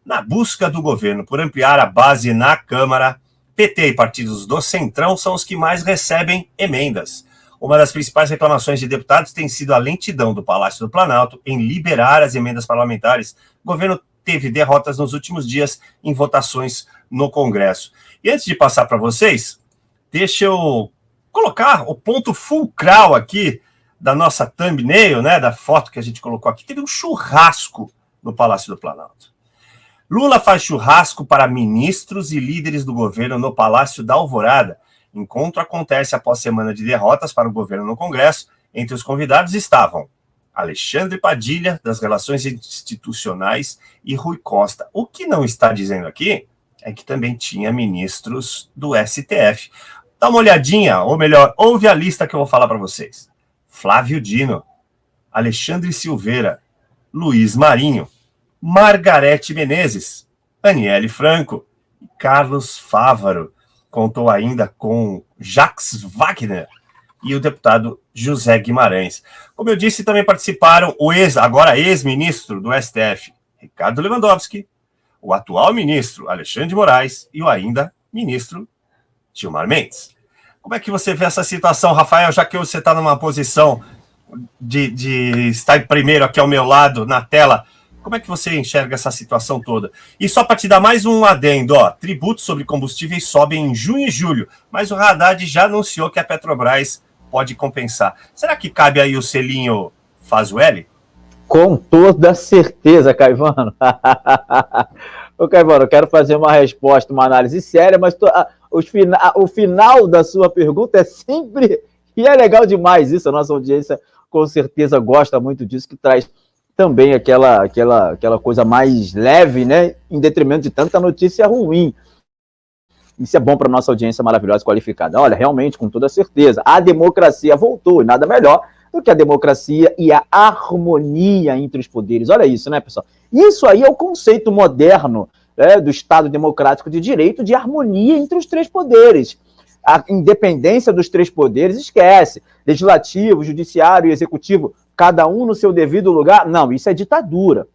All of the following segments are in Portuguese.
Na busca do governo por ampliar a base na Câmara, PT e partidos do Centrão são os que mais recebem emendas. Uma das principais reclamações de deputados tem sido a lentidão do Palácio do Planalto em liberar as emendas parlamentares. O governo teve derrotas nos últimos dias em votações no Congresso. E antes de passar para vocês, deixa eu colocar o ponto fulcral aqui da nossa thumbnail, né, da foto que a gente colocou aqui. Teve um churrasco no Palácio do Planalto. Lula faz churrasco para ministros e líderes do governo no Palácio da Alvorada. Encontro acontece após semana de derrotas para o governo no Congresso. Entre os convidados estavam Alexandre Padilha, das Relações Institucionais, e Rui Costa. O que não está dizendo aqui é que também tinha ministros do STF. Dá uma olhadinha, ou melhor, ouve a lista que eu vou falar para vocês. Flávio Dino, Alexandre Silveira, Luiz Marinho, Margarete Menezes, Aniele Franco e Carlos Fávaro. Contou ainda com Jacques Wagner e o deputado José Guimarães. Como eu disse, também participaram o agora ex-ministro do STF, Ricardo Lewandowski, o atual ministro Alexandre de Moraes e o ainda ministro Gilmar Mendes. Como é que você vê essa situação, Rafael, já que você está numa posição de estar primeiro aqui ao meu lado na tela? Como é que você enxerga essa situação toda? E só para te dar mais um adendo, tributos sobre combustíveis sobem em junho e julho, mas o Haddad já anunciou que a Petrobras pode compensar. Será que cabe aí o selinho Faz o L? Com toda certeza, Caivano. Ô, Caivano, eu quero fazer uma resposta, uma análise séria, mas o final da sua pergunta é sempre... E é legal demais isso, a nossa audiência com certeza gosta muito disso, que traz também aquela coisa mais leve, né, em detrimento de tanta notícia ruim. Isso é bom para a nossa audiência maravilhosa e qualificada. Olha, realmente, com toda certeza, a democracia voltou, e nada melhor do que a democracia e a harmonia entre os poderes. Olha isso, né, pessoal? Isso aí é o conceito moderno, né, do Estado democrático de direito, de harmonia entre os três poderes. A independência dos três poderes, esquece. Legislativo, judiciário e executivo, cada um no seu devido lugar. Não, isso é ditadura.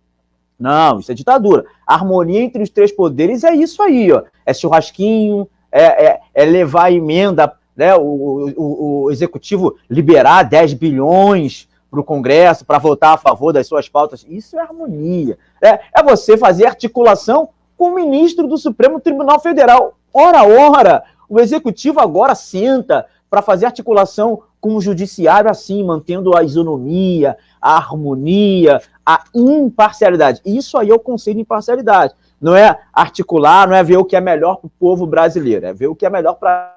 Não, isso é ditadura. A harmonia entre os três poderes é isso aí, ó. É churrasquinho, é levar a emenda, né, o executivo liberar 10 bilhões para o Congresso para votar a favor das suas pautas. Isso é harmonia. É você fazer articulação com o ministro do Supremo Tribunal Federal. Ora, o executivo agora senta para fazer articulação com o judiciário assim, mantendo a isonomia, a harmonia, a imparcialidade. Isso aí é o conceito de imparcialidade. Não é articular, não é ver o que é melhor para o povo brasileiro, é ver o que é melhor para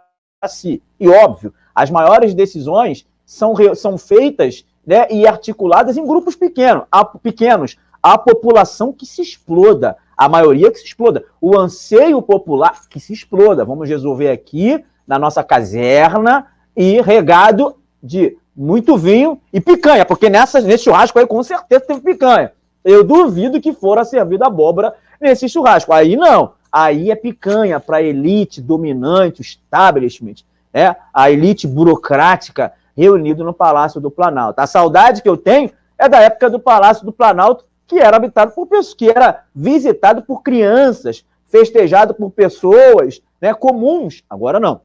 si. E óbvio, as maiores decisões são feitas, né, e articuladas em grupos pequenos. A população que se exploda, a maioria que se exploda, o anseio popular que se exploda. Vamos resolver aqui na nossa caserna e regado de muito vinho e picanha, porque nesse churrasco aí com certeza teve picanha. Eu duvido que fora servida abóbora nesse churrasco. Aí não, aí é picanha para a elite dominante, o establishment, né? A elite burocrática reunida no Palácio do Planalto. A saudade que eu tenho é da época do Palácio do Planalto, que era habitado por pessoas, que era visitado por crianças, festejado por pessoas, né, comuns. Agora não.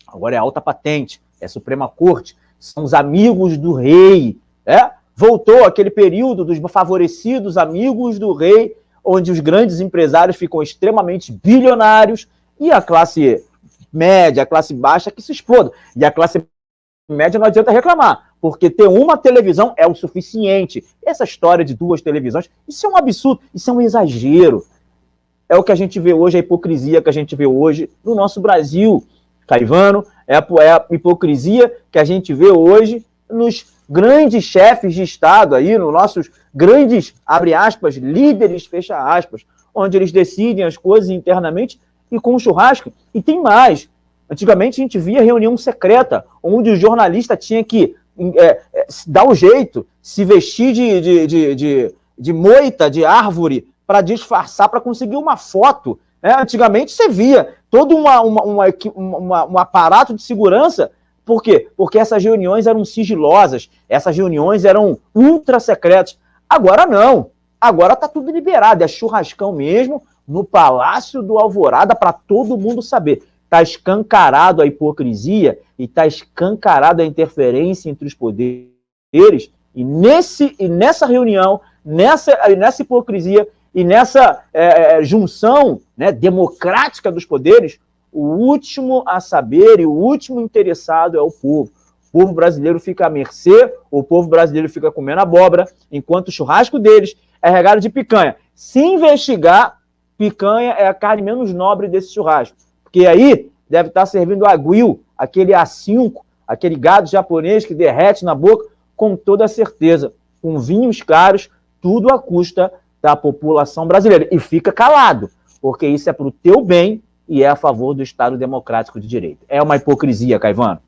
Agora é alta patente, é Suprema Corte, são os amigos do rei. Voltou aquele período dos favorecidos amigos do rei, onde os grandes empresários ficam extremamente bilionários e a classe média, a classe baixa que se exploda. E a classe média não adianta reclamar, porque ter uma televisão é o suficiente. Essa história de 2 televisões, isso é um absurdo, isso é um exagero. É o que a gente vê hoje, a hipocrisia que a gente vê hoje no nosso Brasil, Caivano, é a hipocrisia que a gente vê hoje nos grandes chefes de Estado, aí, nos nossos grandes, abre aspas, líderes, fecha aspas, onde eles decidem as coisas internamente e com um churrasco. E tem mais. Antigamente a gente via reunião secreta, onde o jornalista tinha que dar um jeito, se vestir de moita, de árvore, para disfarçar, para conseguir uma foto. Antigamente você via todo um aparato de segurança. Por quê? Porque essas reuniões eram sigilosas, essas reuniões eram ultra secretas. Agora não. Agora está tudo liberado, é churrascão mesmo, no Palácio do Alvorada, para todo mundo saber. Está escancarado a hipocrisia e está escancarado a interferência entre os poderes. E nessa reunião, nessa hipocrisia e nessa junção, né, democrática dos poderes, o último a saber e o último interessado é o povo. O povo brasileiro fica à mercê, o povo brasileiro fica comendo abóbora, enquanto o churrasco deles é regado de picanha. Se investigar, picanha é a carne menos nobre desse churrasco. Porque aí deve estar servindo aguil, aquele A5, aquele gado japonês que derrete na boca, com toda certeza, com vinhos caros, tudo à custa da população brasileira. E fica calado, porque isso é para o teu bem e é a favor do Estado Democrático de Direito. É uma hipocrisia, Caivano.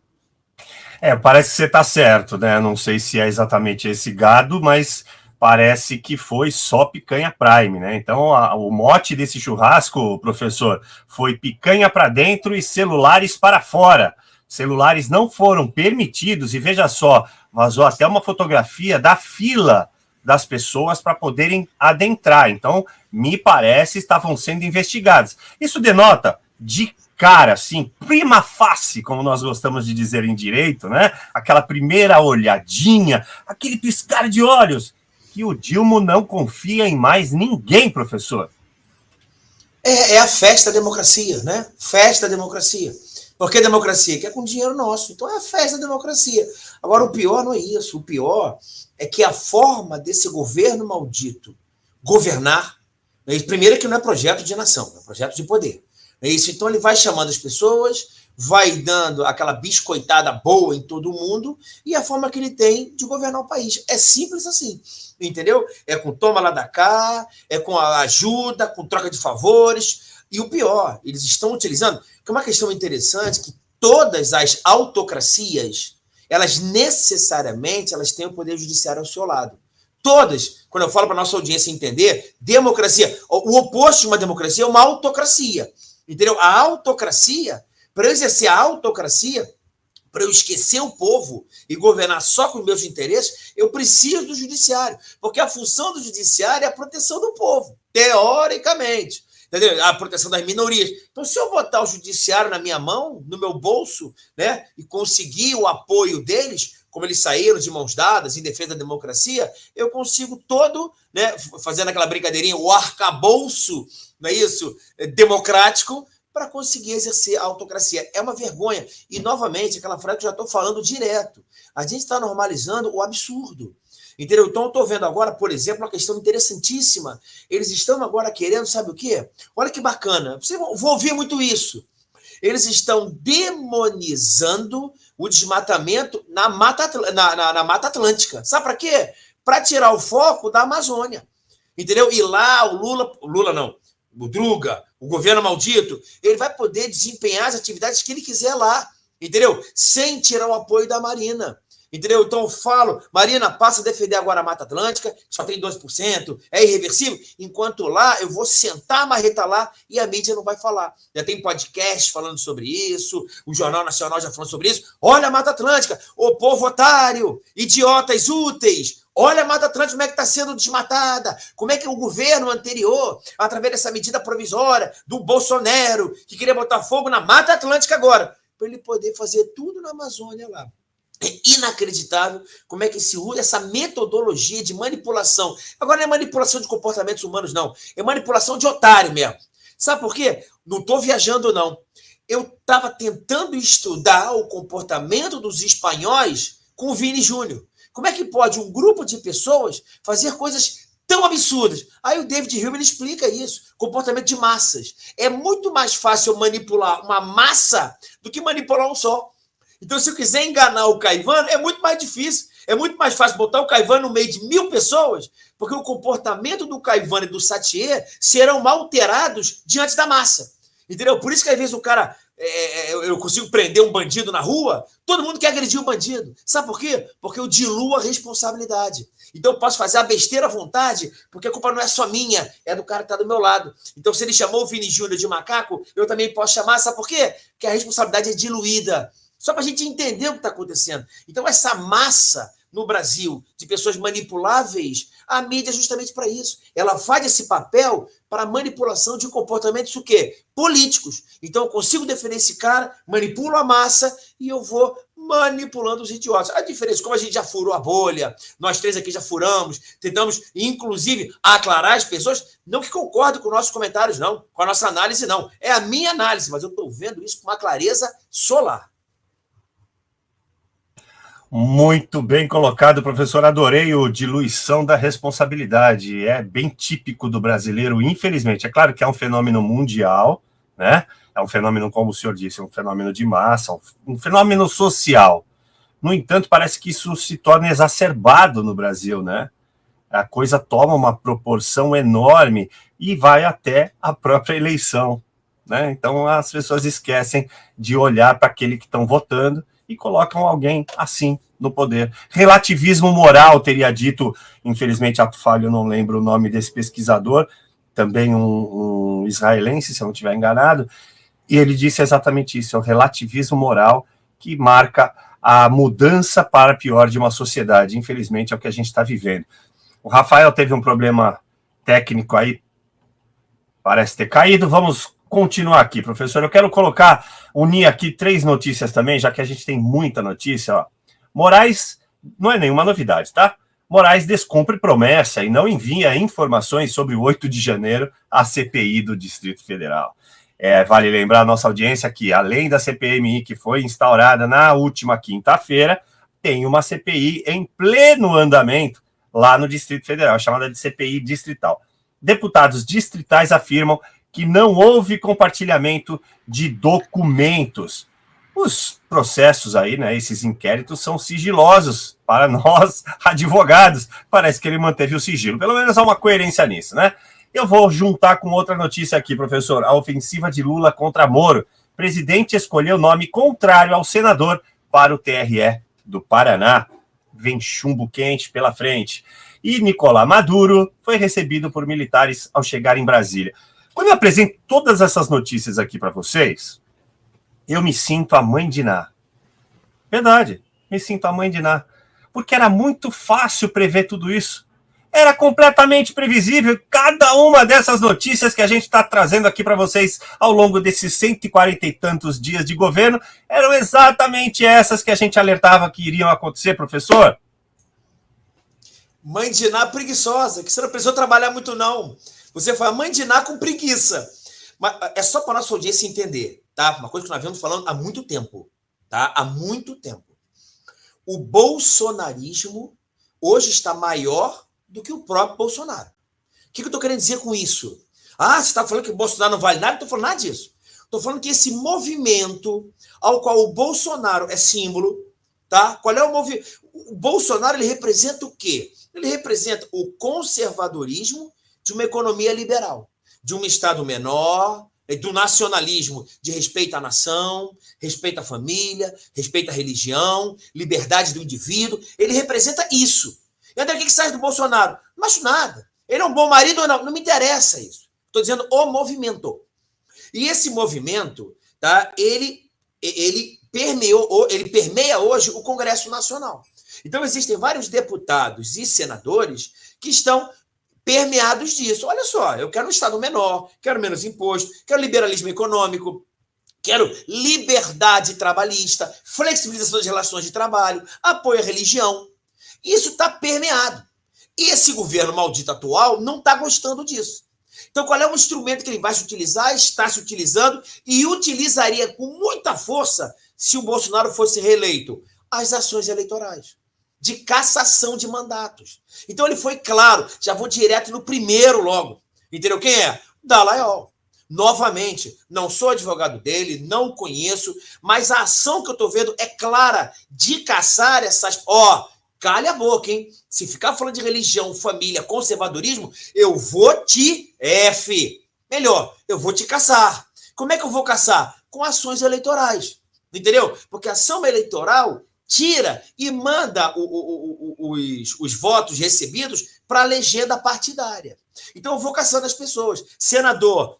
Parece que você está certo, né? Não sei se é exatamente esse gado, mas parece que foi só picanha prime, né? Então, o mote desse churrasco, professor, foi picanha para dentro e celulares para fora. Celulares não foram permitidos, e veja só, vazou até uma fotografia da fila das pessoas para poderem adentrar. Então, me parece, estavam sendo investigados. Isso denota, de cara, assim, prima facie, como nós gostamos de dizer em direito, né? Aquela primeira olhadinha, aquele piscar de olhos, que o Dilma não confia em mais ninguém, professor. É a festa da democracia, né? Festa da democracia. Porque a democracia que é com dinheiro nosso. Então é a festa da democracia. Agora, o pior não é isso. O pior é que a forma desse governo maldito governar, primeiro que não é projeto de nação, é projeto de poder. É isso. Então ele vai chamando as pessoas, vai dando aquela biscoitada boa em todo mundo, e a forma que ele tem de governar o país. É simples assim, entendeu? É com toma lá da cá, é com a ajuda, com troca de favores. E o pior, eles estão utilizando, que é uma questão interessante, que todas as autocracias, elas necessariamente têm o poder judiciário ao seu lado. Todas, quando eu falo para a nossa audiência entender, democracia, o oposto de uma democracia é uma autocracia. Entendeu? A autocracia, para eu exercer a autocracia, para eu esquecer o povo e governar só com os meus interesses, eu preciso do judiciário, porque a função do judiciário é a proteção do povo, teoricamente, entendeu? A proteção das minorias. Então, se eu botar o judiciário na minha mão, no meu bolso, né, e conseguir o apoio deles, como eles saíram de mãos dadas em defesa da democracia, eu consigo todo, né, fazendo aquela brincadeirinha, o arcabouço, não é isso? Democrático, para conseguir exercer a autocracia. É uma vergonha. E, novamente, aquela frase que eu já estou falando direto. A gente está normalizando o absurdo. Entendeu? Então, eu estou vendo agora, por exemplo, uma questão interessantíssima. Eles estão agora querendo, sabe o quê? Olha que bacana. Vocês vão ouvir muito isso. Eles estão demonizando o desmatamento na Mata Atlântica. Sabe para quê? Para tirar o foco da Amazônia. Entendeu? E lá o Druga, o governo maldito, ele vai poder desempenhar as atividades que ele quiser lá, entendeu? Sem tirar o apoio da Marina. Entendeu? Então eu falo, Marina, passa a defender agora a Mata Atlântica, só tem 2%, é irreversível, enquanto lá eu vou sentar a marreta lá e a mídia não vai falar. Já tem podcast falando sobre isso, o Jornal Nacional já falou sobre isso. Olha a Mata Atlântica, o povo otário, idiotas úteis. Olha a Mata Atlântica, como é que está sendo desmatada, como é que o governo anterior, através dessa medida provisória do Bolsonaro, que queria botar fogo na Mata Atlântica agora, para ele poder fazer tudo na Amazônia lá. É inacreditável como é que se usa essa metodologia de manipulação. Agora não é manipulação de comportamentos humanos, não. É manipulação de otário mesmo. Sabe por quê? Não estou viajando, não. Eu estava tentando estudar o comportamento dos espanhóis com o Vini Júnior. Como é que pode um grupo de pessoas fazer coisas tão absurdas? Aí o David Hume explica isso. Comportamento de massas. É muito mais fácil manipular uma massa do que manipular um só. Então, se eu quiser enganar o Caivano, é muito mais difícil. É muito mais fácil botar o Caivano no meio de 1000 pessoas, porque o comportamento do Caivano e do Satier serão alterados diante da massa. Entendeu? Por isso que, às vezes, o cara... eu consigo prender um bandido na rua, todo mundo quer agredir o bandido. Sabe por quê? Porque eu diluo a responsabilidade. Então, eu posso fazer a besteira à vontade, porque a culpa não é só minha, é do cara que está do meu lado. Então, se ele chamou o Vini Júnior de macaco, eu também posso chamar. Sabe por quê? Porque a responsabilidade é diluída. Só para a gente entender o que está acontecendo. Então, essa massa no Brasil de pessoas manipuláveis, a mídia é justamente para isso. Ela faz esse papel para manipulação de comportamentos o quê? Políticos. Então eu consigo defender esse cara, manipulo a massa e eu vou manipulando os idiotas. A diferença, como a gente já furou a bolha, nós três aqui já furamos, tentamos, inclusive, aclarar as pessoas, não que concordem com nossos comentários, não, com a nossa análise, não. É a minha análise, mas eu estou vendo isso com uma clareza solar. Muito bem colocado, professor. Adorei o diluição da responsabilidade. É bem típico do brasileiro, infelizmente. É claro que é um fenômeno mundial, né? É um fenômeno, como o senhor disse, um fenômeno de massa, um fenômeno social. No entanto, parece que isso se torna exacerbado no Brasil, né? A coisa toma uma proporção enorme e vai até a própria eleição, né? Então, as pessoas esquecem de olhar para aquele que estão votando e colocam alguém assim no poder. Relativismo moral, teria dito, infelizmente, ato falho, não lembro o nome desse pesquisador, também um israelense, se eu não estiver enganado, e ele disse exatamente isso, é o relativismo moral que marca a mudança para pior de uma sociedade. Infelizmente, é o que a gente está vivendo. O Rafael teve um problema técnico aí, parece ter caído. Vamos continuar aqui, professor. Eu quero unir aqui 3 notícias também, já que a gente tem muita notícia. Ó. Moraes, não é nenhuma novidade, tá? Moraes descumpre promessa e não envia informações sobre o 8 de janeiro à CPI do Distrito Federal. Vale lembrar a nossa audiência que, além da CPMI que foi instaurada na última quinta-feira, tem uma CPI em pleno andamento lá no Distrito Federal, chamada de CPI distrital. Deputados distritais afirmam que não houve compartilhamento de documentos. Os processos aí, né, esses inquéritos são sigilosos para nós, advogados. Parece que ele manteve o sigilo. Pelo menos há uma coerência nisso, né? Eu vou juntar com outra notícia aqui, professor. A ofensiva de Lula contra Moro. Presidente escolheu nome contrário ao senador para o TRE do Paraná. Vem chumbo quente pela frente. E Nicolás Maduro foi recebido por militares ao chegar em Brasília. Quando eu apresento todas essas notícias aqui para vocês, eu me sinto a mãe de Ná. Verdade, me sinto a mãe de Ná. Porque era muito fácil prever tudo isso. Era completamente previsível. Cada uma dessas notícias que a gente está trazendo aqui para vocês ao longo desses 140 e tantos dias de governo eram exatamente essas que a gente alertava que iriam acontecer, professor. Mãe de Ná preguiçosa, que você não precisou trabalhar muito, não. Você foi a mãe de Ná com preguiça. Mas é só para a nossa audiência entender, tá? Uma coisa que nós vemos falando há muito tempo, tá? Há muito tempo. O bolsonarismo hoje está maior do que o próprio Bolsonaro. O que eu estou querendo dizer com isso? Ah, você está falando que o Bolsonaro não vale nada? Não estou falando nada disso. Estou falando que esse movimento ao qual o Bolsonaro é símbolo, tá? Qual é o movimento? O Bolsonaro, ele representa o quê? Ele representa o conservadorismo de uma economia liberal, de um Estado menor, do nacionalismo, de respeito à nação, respeito à família, respeito à religião, liberdade do indivíduo. Ele representa isso. E André, o que sai do Bolsonaro? Não acho nada. Ele é um bom marido ou não? Não me interessa isso. Estou dizendo o movimento. E esse movimento, tá, ele permeia hoje o Congresso Nacional. Então, existem vários deputados e senadores que estão permeados disso. Olha só, eu quero um Estado menor, quero menos imposto, quero liberalismo econômico, quero liberdade trabalhista, flexibilização das relações de trabalho, apoio à religião. Isso está permeado. E esse governo maldito atual não está gostando disso. Então, qual é o instrumento que ele vai se utilizar, está se utilizando e utilizaria com muita força se o Bolsonaro fosse reeleito? As ações eleitorais, de cassação de mandatos. Então, ele foi claro, já vou direto no primeiro logo. Entendeu quem é? Dallagnol. Novamente, não sou advogado dele, não o conheço, mas a ação que eu estou vendo é clara de caçar essas... Calha a boca, hein? Se ficar falando de religião, família, conservadorismo, eu vou melhor, eu vou te caçar. Como é que eu vou caçar? Com ações eleitorais. Entendeu? Porque a ação eleitoral tira e manda os votos recebidos para a legenda partidária. Então eu vou caçando as pessoas. Senador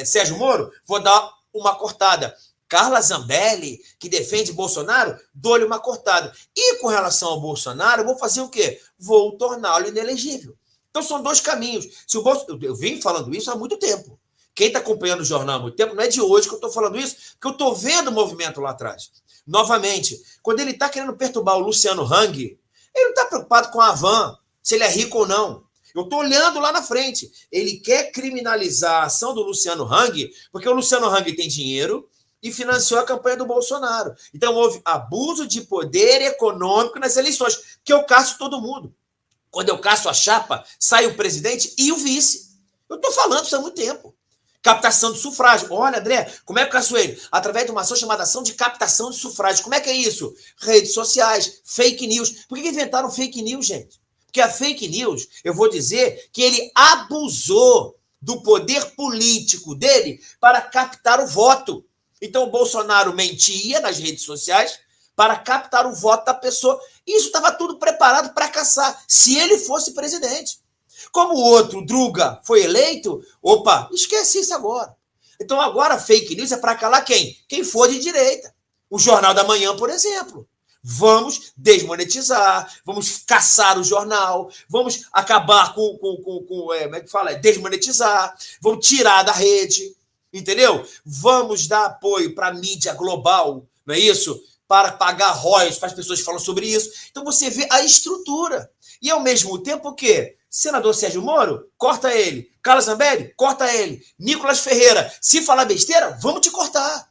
Sérgio Moro, vou dar uma cortada. Carla Zambelli, que defende Bolsonaro, dou-lhe uma cortada. E com relação ao Bolsonaro, eu vou fazer o quê? Vou torná-lo inelegível. Então são dois caminhos. Se o Eu venho falando isso há muito tempo. Quem está acompanhando o jornal há muito tempo, não é de hoje que eu estou falando isso, que eu estou vendo o movimento lá atrás. Novamente, quando ele está querendo perturbar o Luciano Hang, ele não está preocupado com a Havan, se ele é rico ou não. Eu estou olhando lá na frente. Ele quer criminalizar a ação do Luciano Hang, porque o Luciano Hang tem dinheiro e financiou a campanha do Bolsonaro. Então houve abuso de poder econômico nas eleições, que eu caço todo mundo. Quando eu caço a chapa, sai o presidente e o vice. Eu estou falando isso há muito tempo. Captação de sufrágio. Olha, André, como é que eu caço ele? Através de uma ação chamada ação de captação de sufrágio. Como é que é isso? Redes sociais, fake news. Por que inventaram fake news, gente? Porque a fake news, eu vou dizer que ele abusou do poder político dele para captar o voto. Então, o Bolsonaro mentia nas redes sociais para captar o voto da pessoa. Isso estava tudo preparado para caçar, se ele fosse presidente. Como o outro, Druga, foi eleito, opa, esquece isso agora. Então, agora, fake news é para calar quem? Quem for de direita. O Jornal da Manhã, por exemplo. Vamos desmonetizar, vamos caçar o jornal, vamos acabar com como é que fala? Desmonetizar, vamos tirar da rede, entendeu? Vamos dar apoio para a mídia global, não é isso? Para pagar royalties para as pessoas que falam sobre isso. Então você vê a estrutura. E ao mesmo tempo o quê? Senador Sérgio Moro, corta ele. Carla Zambelli, corta ele. Nicolas Ferreira, se falar besteira, vamos te cortar.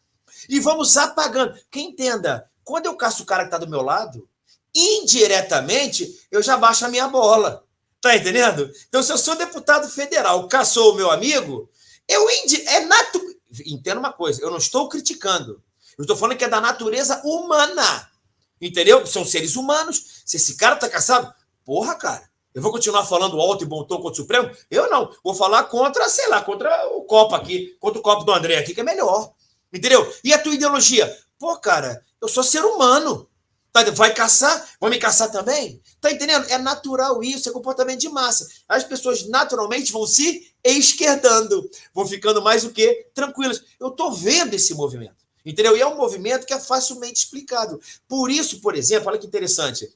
E vamos apagando. Quem entenda, quando eu caço o cara que está do meu lado, indiretamente, eu já baixo a minha bola. Tá entendendo? Então, se eu sou deputado federal, caçou o meu amigo, Entenda uma coisa, eu não estou criticando. Eu estou falando que é da natureza humana. Entendeu? São seres humanos. Se esse cara tá caçado, porra, cara, eu vou continuar falando alto e bom tom contra o Supremo? Eu não. Vou falar contra, sei lá, contra o copo aqui, contra o copo do André aqui, que é melhor. Entendeu? E a tua ideologia? Pô, cara, eu sou ser humano. Tá, vai caçar? Vai me caçar também? Tá entendendo? É natural isso, é comportamento de massa. As pessoas naturalmente vão se esquerdando, vão ficando mais o quê? Tranquilas. Eu tô vendo esse movimento. Entendeu? E é um movimento que é facilmente explicado. Por isso, por exemplo, olha que interessante.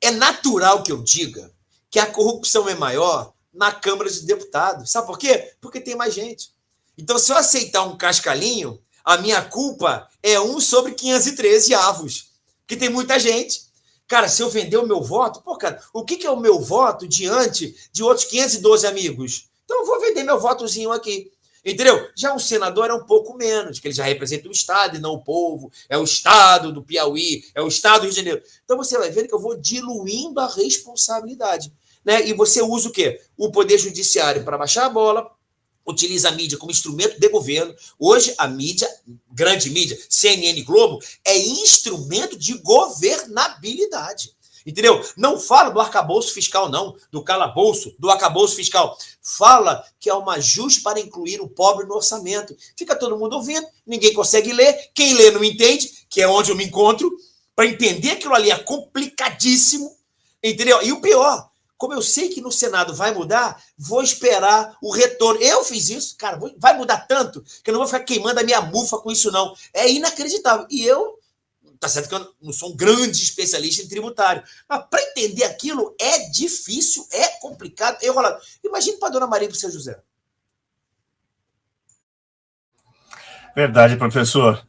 É natural que eu diga que a corrupção é maior na Câmara dos Deputados. Sabe por quê? Porque tem mais gente. Então, se eu aceitar um cascalhinho, a minha culpa é 1 sobre 513 avos, que tem muita gente. Cara, se eu vender o meu voto, pô, cara, o que é o meu voto diante de outros 512 amigos? Então, eu vou vender meu votozinho aqui. Entendeu? Já um senador é um pouco menos, que ele já representa o Estado e não o povo. É o Estado do Piauí, é o Estado do Rio de Janeiro. Então, você vai ver que eu vou diluindo a responsabilidade. Né? E você usa o quê? O Poder Judiciário para baixar a bola, utiliza a mídia como instrumento de governo. Hoje, a mídia, grande mídia, CNN Globo, é instrumento de governabilidade. Entendeu? Não fala do arcabouço fiscal, não, do calabouço, do arcabouço fiscal. Fala que é um ajuste para incluir o pobre no orçamento. Fica todo mundo ouvindo, ninguém consegue ler. Quem lê não entende, que é onde eu me encontro. Para entender aquilo ali é complicadíssimo. Entendeu? E o pior, como eu sei que no Senado vai mudar, vou esperar o retorno. Eu fiz isso, cara, vai mudar tanto que eu não vou ficar queimando a minha mufa com isso, não. É inacreditável. E eu, tá certo que eu não sou um grande especialista em tributário, mas para entender aquilo é difícil, é complicado, é enrolado. Imagine para a dona Maria e para o seu José. Verdade, professor.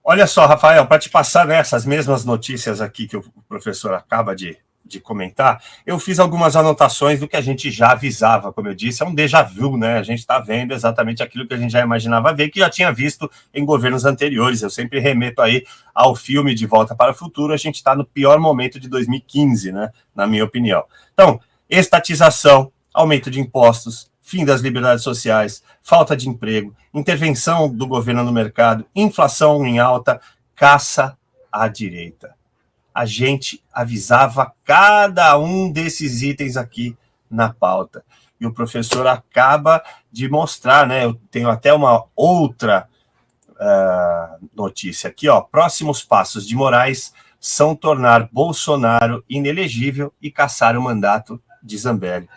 Olha só, Rafael, para te passar essas mesmas notícias aqui que o professor acaba de comentar, eu fiz algumas anotações do que a gente já avisava, como eu disse, é um déjà vu, né? A gente está vendo exatamente aquilo que a gente já imaginava ver, que já tinha visto em governos anteriores. Eu sempre remeto aí ao filme De Volta para o Futuro. A gente está no pior momento de 2015, né? Na minha opinião. Então, estatização, aumento de impostos, fim das liberdades sociais, falta de emprego, intervenção do governo no mercado, inflação em alta, caça à direita. A gente avisava cada um desses itens aqui na pauta. E o professor acaba de mostrar, né? Eu tenho até uma outra notícia aqui, ó. Próximos passos de Moraes são tornar Bolsonaro inelegível e caçar o mandato de Zambelli.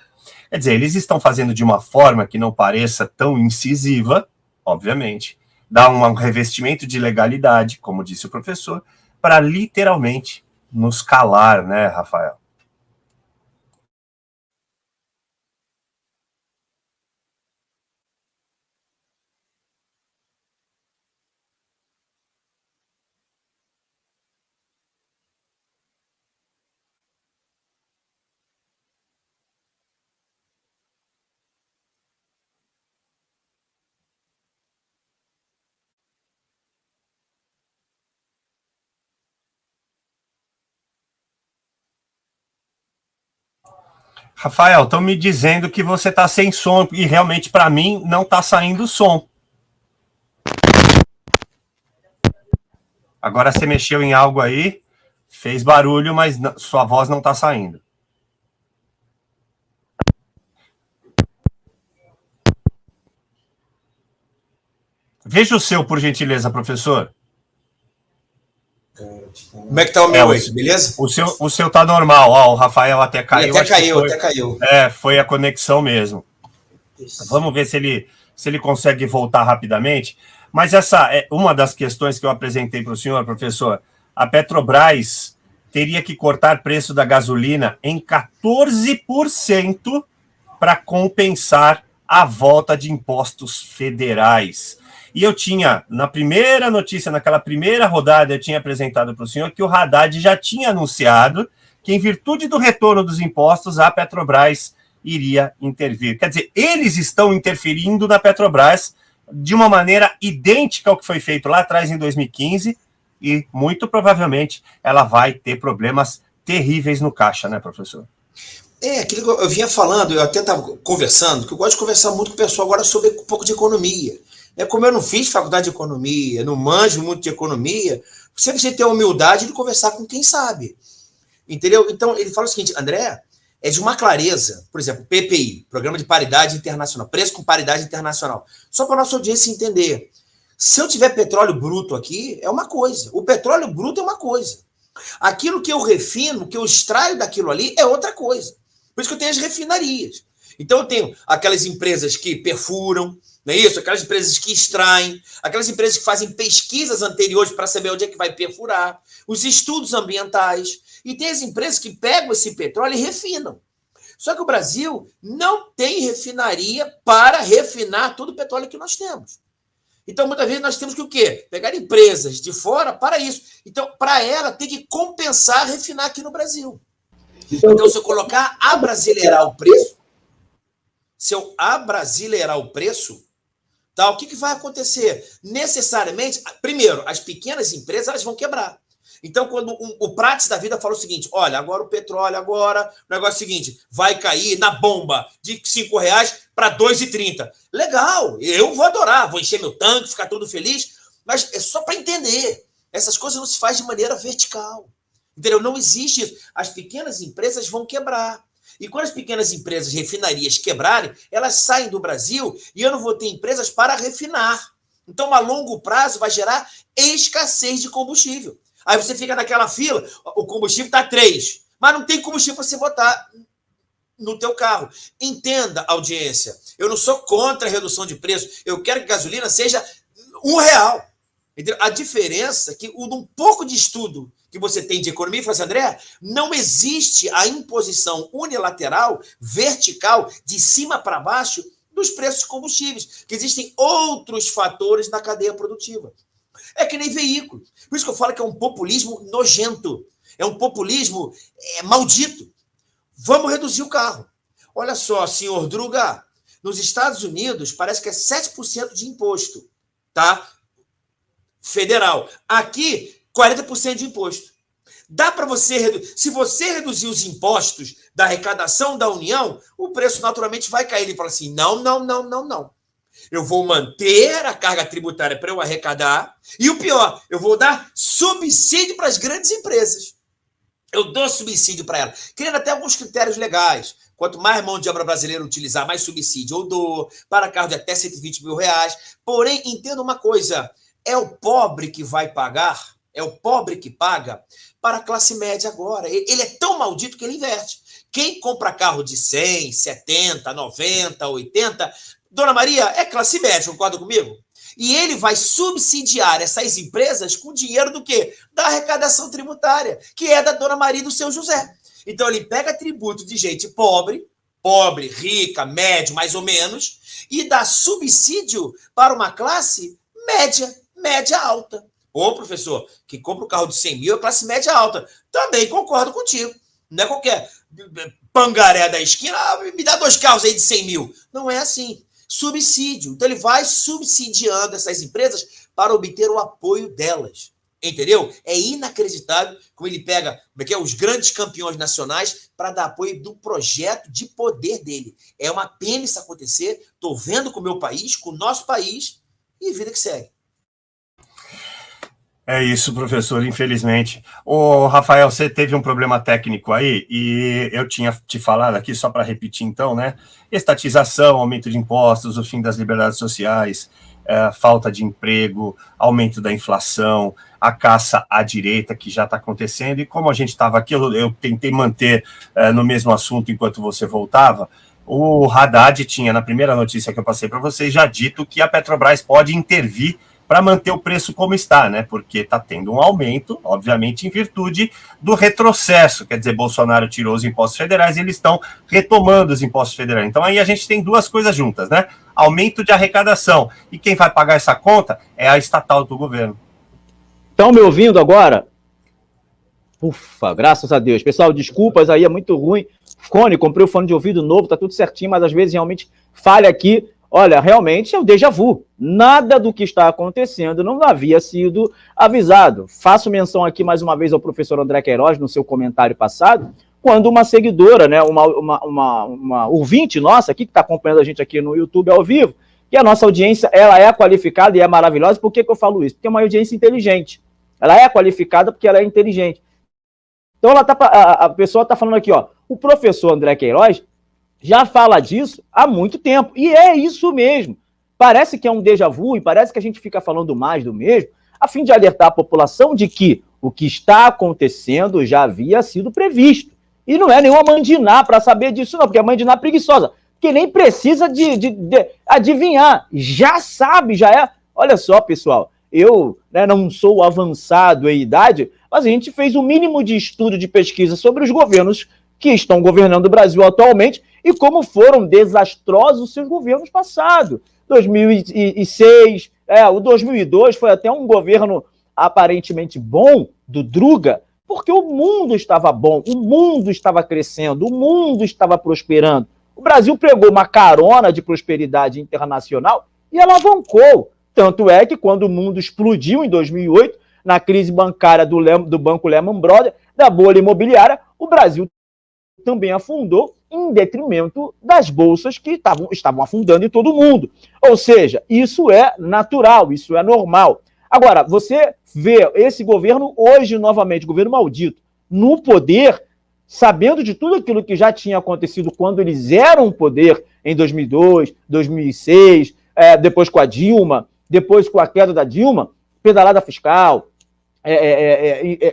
Quer dizer, eles estão fazendo de uma forma que não pareça tão incisiva, obviamente, dar um revestimento de legalidade, como disse o professor, para literalmente nos calar, né, Rafael? Rafael, estão me dizendo que você está sem som e realmente para mim não está saindo som. Agora você mexeu em algo aí, fez barulho, mas sua voz não está saindo. Veja o seu, por gentileza, professor. Como é que tá o meu aí, beleza? O seu tá normal, ó, o Rafael até caiu. Até caiu. Foi a conexão mesmo. Isso. Vamos ver se ele consegue voltar rapidamente. Mas essa é uma das questões que eu apresentei para o senhor, professor. A Petrobras teria que cortar preço da gasolina em 14% para compensar a volta de impostos federais. E eu tinha, na primeira notícia, naquela primeira rodada, eu tinha apresentado para o senhor que o Haddad já tinha anunciado que, em virtude do retorno dos impostos, a Petrobras iria intervir. Quer dizer, eles estão interferindo na Petrobras de uma maneira idêntica ao que foi feito lá atrás, em 2015, e muito provavelmente ela vai ter problemas terríveis no caixa, né, professor? Aquilo que eu vinha falando, eu até estava conversando, que eu gosto de conversar muito com o pessoal agora sobre um pouco de economia. Como eu não fiz faculdade de economia, não manjo muito de economia, você precisa ter a humildade de conversar com quem sabe. Entendeu? Então, ele fala o seguinte, André, é de uma clareza, por exemplo, PPI, Programa de Paridade Internacional, preço com paridade internacional. Só para a nossa audiência entender. Se eu tiver petróleo bruto aqui, é uma coisa. O petróleo bruto é uma coisa. Aquilo que eu refino, que eu extraio daquilo ali, é outra coisa. Por isso que eu tenho as refinarias. Então, eu tenho aquelas empresas que perfuram, não é isso? Aquelas empresas que extraem, aquelas empresas que fazem pesquisas anteriores para saber onde é que vai perfurar, os estudos ambientais. E tem as empresas que pegam esse petróleo e refinam. Só que o Brasil não tem refinaria para refinar todo o petróleo que nós temos. Então, muitas vezes, nós temos que o quê? Pegar empresas de fora para isso. Então, para ela, tem que compensar refinar aqui no Brasil. Então, se eu colocar abrasileirar o preço, tá, o que vai acontecer? Necessariamente, primeiro, as pequenas empresas elas vão quebrar. Então, quando o Prates da vida fala o seguinte, olha, agora o petróleo, o negócio é o seguinte, vai cair na bomba de R$5 para 2,30. Legal, eu vou adorar, vou encher meu tanque, ficar todo feliz, mas é só para entender. Essas coisas não se faz de maneira vertical. Entendeu? Não existe isso. As pequenas empresas vão quebrar. E quando as pequenas empresas, refinarias, quebrarem, elas saem do Brasil e eu não vou ter empresas para refinar. Então, a longo prazo, vai gerar escassez de combustível. Aí você fica naquela fila, o combustível está 3, mas não tem combustível para você botar no teu carro. Entenda, audiência, eu não sou contra a redução de preço, eu quero que a gasolina seja R$1. Entendeu? A diferença é que um pouco de estudo que você tem de economia, fala assim, André, não existe a imposição unilateral, vertical, de cima para baixo, dos preços de combustíveis, que existem outros fatores na cadeia produtiva. É que nem veículo. Por isso que eu falo que é um populismo nojento. É um populismo maldito. Vamos reduzir o carro. Olha só, senhor Druga, nos Estados Unidos parece que é 7% de imposto, tá? Federal. Aqui, 40% de imposto. Dá para você reduzir. Se você reduzir os impostos da arrecadação da União, o preço naturalmente vai cair. Ele fala assim, não. Eu vou manter a carga tributária para eu arrecadar e o pior, eu vou dar subsídio para as grandes empresas. Eu dou subsídio para elas, criando até alguns critérios legais. Quanto mais mão de obra brasileira utilizar, mais subsídio eu dou, para carro de até R$120 mil. Porém, entenda uma coisa, é o pobre que vai pagar, é o pobre que paga para a classe média agora. Ele é tão maldito que ele inverte. Quem compra carro de 100, 70, 90, 80... Dona Maria, é classe média, concorda comigo? E ele vai subsidiar essas empresas com dinheiro do quê? Da arrecadação tributária, que é da Dona Maria e do seu José. Então ele pega tributo de gente pobre, rica, médio, mais ou menos, e dá subsídio para uma classe média alta. Ô, professor, que compra um carro de 100 mil é classe média alta. Também concordo contigo. Não é qualquer pangaré da esquina, me dá 2 carros aí de 100 mil. Não é assim. Subsídio. Então ele vai subsidiando essas empresas para obter o apoio delas. Entendeu? É inacreditável como ele pega os grandes campeões nacionais para dar apoio do projeto de poder dele. É uma pena isso acontecer. Estou vendo com o meu país, com o nosso país, e vida que segue. É isso, professor, infelizmente. Ô, Rafael, você teve um problema técnico aí, e eu tinha te falado aqui, só para repetir então, né? Estatização, aumento de impostos, o fim das liberdades sociais, falta de emprego, aumento da inflação, a caça à direita que já está acontecendo, e como a gente estava aqui, eu tentei manter no mesmo assunto enquanto você voltava. O Haddad tinha, na primeira notícia que eu passei para vocês, já dito que a Petrobras pode intervir para manter o preço como está, né? Porque está tendo um aumento, obviamente, em virtude do retrocesso. Quer dizer, Bolsonaro tirou os impostos federais e eles estão retomando os impostos federais. Então aí a gente tem duas coisas juntas, né? Aumento de arrecadação. E quem vai pagar essa conta é a estatal do governo. Estão me ouvindo agora? Ufa, graças a Deus. Pessoal, desculpas aí, é muito ruim. Fone, comprei o fone de ouvido novo, tá tudo certinho, mas às vezes realmente falha aqui. Olha, realmente é o déjà vu. Nada do que está acontecendo não havia sido avisado. Faço menção aqui mais uma vez ao professor André Queiroz no seu comentário passado, quando uma seguidora, né, uma ouvinte nossa aqui, que está acompanhando a gente aqui no YouTube ao vivo, que a nossa audiência ela é qualificada e é maravilhosa. Por que eu falo isso? Porque é uma audiência inteligente. Ela é qualificada porque ela é inteligente. Então a pessoa está falando aqui, ó, o professor André Queiroz já fala disso há muito tempo. E é isso mesmo. Parece que é um déjà vu e parece que a gente fica falando mais do mesmo, a fim de alertar a população de que o que está acontecendo já havia sido previsto. E não é nenhuma mandiná para saber disso, não, porque a mandiná é preguiçosa, que nem precisa de adivinhar. Já sabe, já é. Olha só, pessoal, eu não sou avançado em idade, mas a gente fez o mínimo de estudo, de pesquisa sobre os governos que estão governando o Brasil atualmente e como foram desastrosos os seus governos passados. 2006, o 2002 foi até um governo aparentemente bom, do Druga, porque o mundo estava bom, o mundo estava crescendo, o mundo estava prosperando. O Brasil pegou uma carona de prosperidade internacional e alavancou. Tanto é que quando o mundo explodiu em 2008, na crise bancária do Banco Lehman Brothers, da bolha imobiliária, o Brasil também afundou em detrimento das bolsas que estavam afundando em todo o mundo. Ou seja, isso é natural, isso é normal. Agora, você vê esse governo hoje, novamente, governo maldito, no poder, sabendo de tudo aquilo que já tinha acontecido quando eles eram poder em 2002, 2006, depois com a Dilma, depois com a queda da Dilma, pedalada fiscal,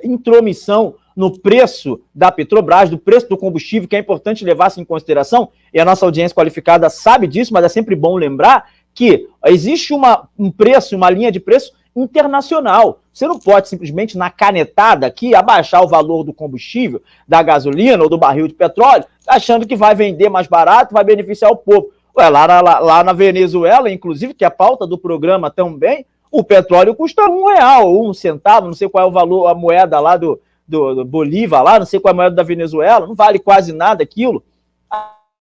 intromissão no preço da Petrobras, do preço do combustível, que é importante levar-se em consideração, e a nossa audiência qualificada sabe disso, mas é sempre bom lembrar que existe um preço, uma linha de preço internacional. Você não pode simplesmente, na canetada aqui, abaixar o valor do combustível, da gasolina ou do barril de petróleo, achando que vai vender mais barato, vai beneficiar o povo. Ué, lá na Venezuela, inclusive, que é a pauta do programa também, o petróleo custa R$1 ou 1 centavo, não sei qual é o valor, a moeda lá do Bolívar, lá, não sei qual é a moeda da Venezuela, não vale quase nada aquilo.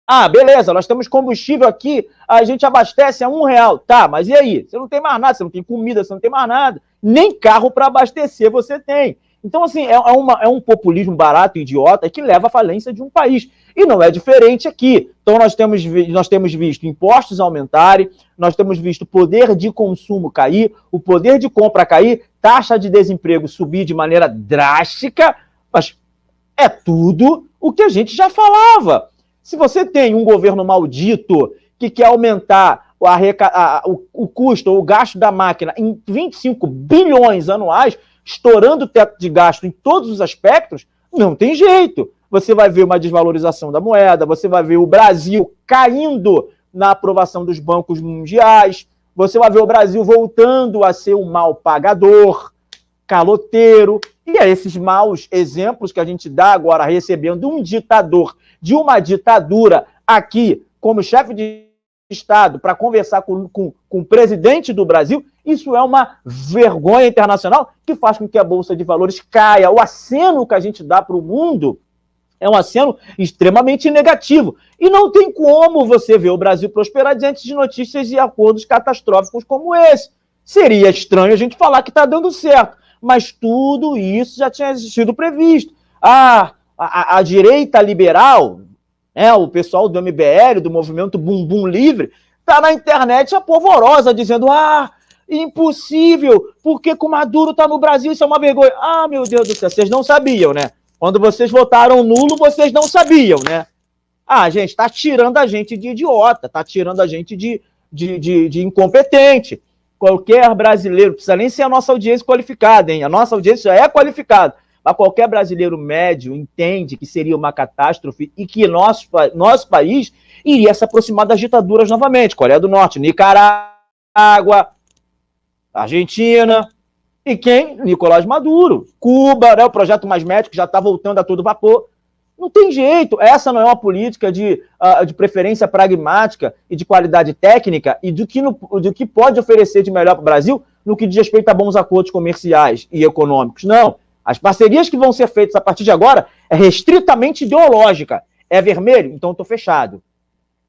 Ah, beleza, nós temos combustível aqui, a gente abastece a R$1. Tá, mas e aí? Você não tem mais nada, você não tem comida, você não tem mais nada. Nem carro para abastecer você tem. Então, assim, é um populismo barato, idiota, que leva à falência de um país. E não é diferente aqui. Então, nós temos visto impostos aumentarem, nós temos visto o poder de consumo cair, o poder de compra cair, taxa de desemprego subir de maneira drástica, mas é tudo o que a gente já falava. Se você tem um governo maldito que quer aumentar o custo ou o gasto da máquina em 25 bilhões anuais, estourando o teto de gasto em todos os aspectos, não tem jeito. Você vai ver uma desvalorização da moeda, você vai ver o Brasil caindo na aprovação dos bancos mundiais, você vai ver o Brasil voltando a ser um mal pagador, caloteiro, e é esses maus exemplos que a gente dá agora, recebendo um ditador de uma ditadura aqui como chefe de Estado para conversar com o presidente do Brasil, isso é uma vergonha internacional que faz com que a Bolsa de Valores caia. O aceno que a gente dá para o mundo é um aceno extremamente negativo. E não tem como você ver o Brasil prosperar diante de notícias e acordos catastróficos como esse. Seria estranho a gente falar que está dando certo, mas tudo isso já tinha sido previsto. A direita liberal, o pessoal do MBL, do movimento Bumbum Livre, está na internet apavorosa, dizendo impossível, porque com Maduro está no Brasil, isso é uma vergonha. Meu Deus do céu, vocês não sabiam, né? Quando vocês votaram nulo, vocês não sabiam, né? Gente, está tirando a gente de idiota, está tirando a gente de incompetente. Qualquer brasileiro, não precisa nem ser a nossa audiência qualificada, hein? A nossa audiência já é qualificada, mas qualquer brasileiro médio entende que seria uma catástrofe e que nosso país iria se aproximar das ditaduras novamente. Coreia do Norte, Nicarágua, Argentina, e quem? Nicolás Maduro. Cuba, né? O projeto Mais Médico já está voltando a todo vapor. Não tem jeito, essa não é uma política de preferência pragmática e de qualidade técnica e do que pode oferecer de melhor para o Brasil no que diz respeito a bons acordos comerciais e econômicos. Não, as parcerias que vão ser feitas a partir de agora é restritamente ideológica. É vermelho? Então estou fechado.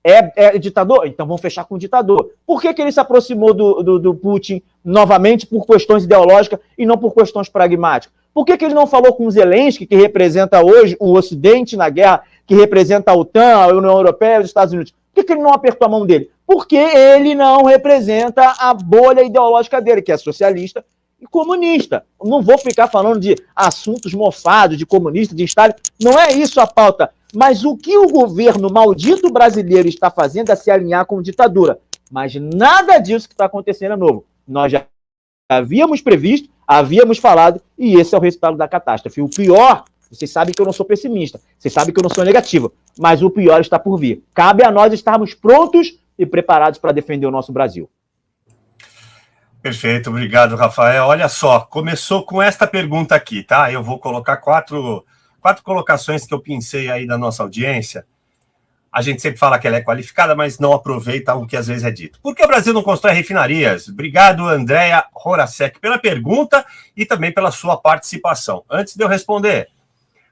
É ditador? Então vamos fechar com o ditador. Por que ele se aproximou do Putin novamente por questões ideológicas e não por questões pragmáticas? Por que ele não falou com o Zelensky, que representa hoje o Ocidente na guerra, que representa a OTAN, a União Europeia e os Estados Unidos? Por que ele não apertou a mão dele? Porque ele não representa a bolha ideológica dele, que é socialista e comunista. Não vou ficar falando de assuntos mofados, de comunista, de Stalin. Não é isso a pauta. Mas o que o governo maldito brasileiro está fazendo é se alinhar com ditadura. Mas nada disso que está acontecendo é novo. Nós já havíamos previsto, havíamos falado, e esse é o resultado da catástrofe. O pior, vocês sabem que eu não sou pessimista, vocês sabem que eu não sou negativo, mas o pior está por vir. Cabe a nós estarmos prontos e preparados para defender o nosso Brasil. Perfeito, obrigado, Rafael. Olha só, começou com esta pergunta aqui, tá? Eu vou colocar quatro colocações que eu pensei aí da nossa audiência. A gente sempre fala que ela é qualificada, mas não aproveita o que às vezes é dito. Por que o Brasil não constrói refinarias? Obrigado, Andréa Horacek, pela pergunta e também pela sua participação. Antes de eu responder,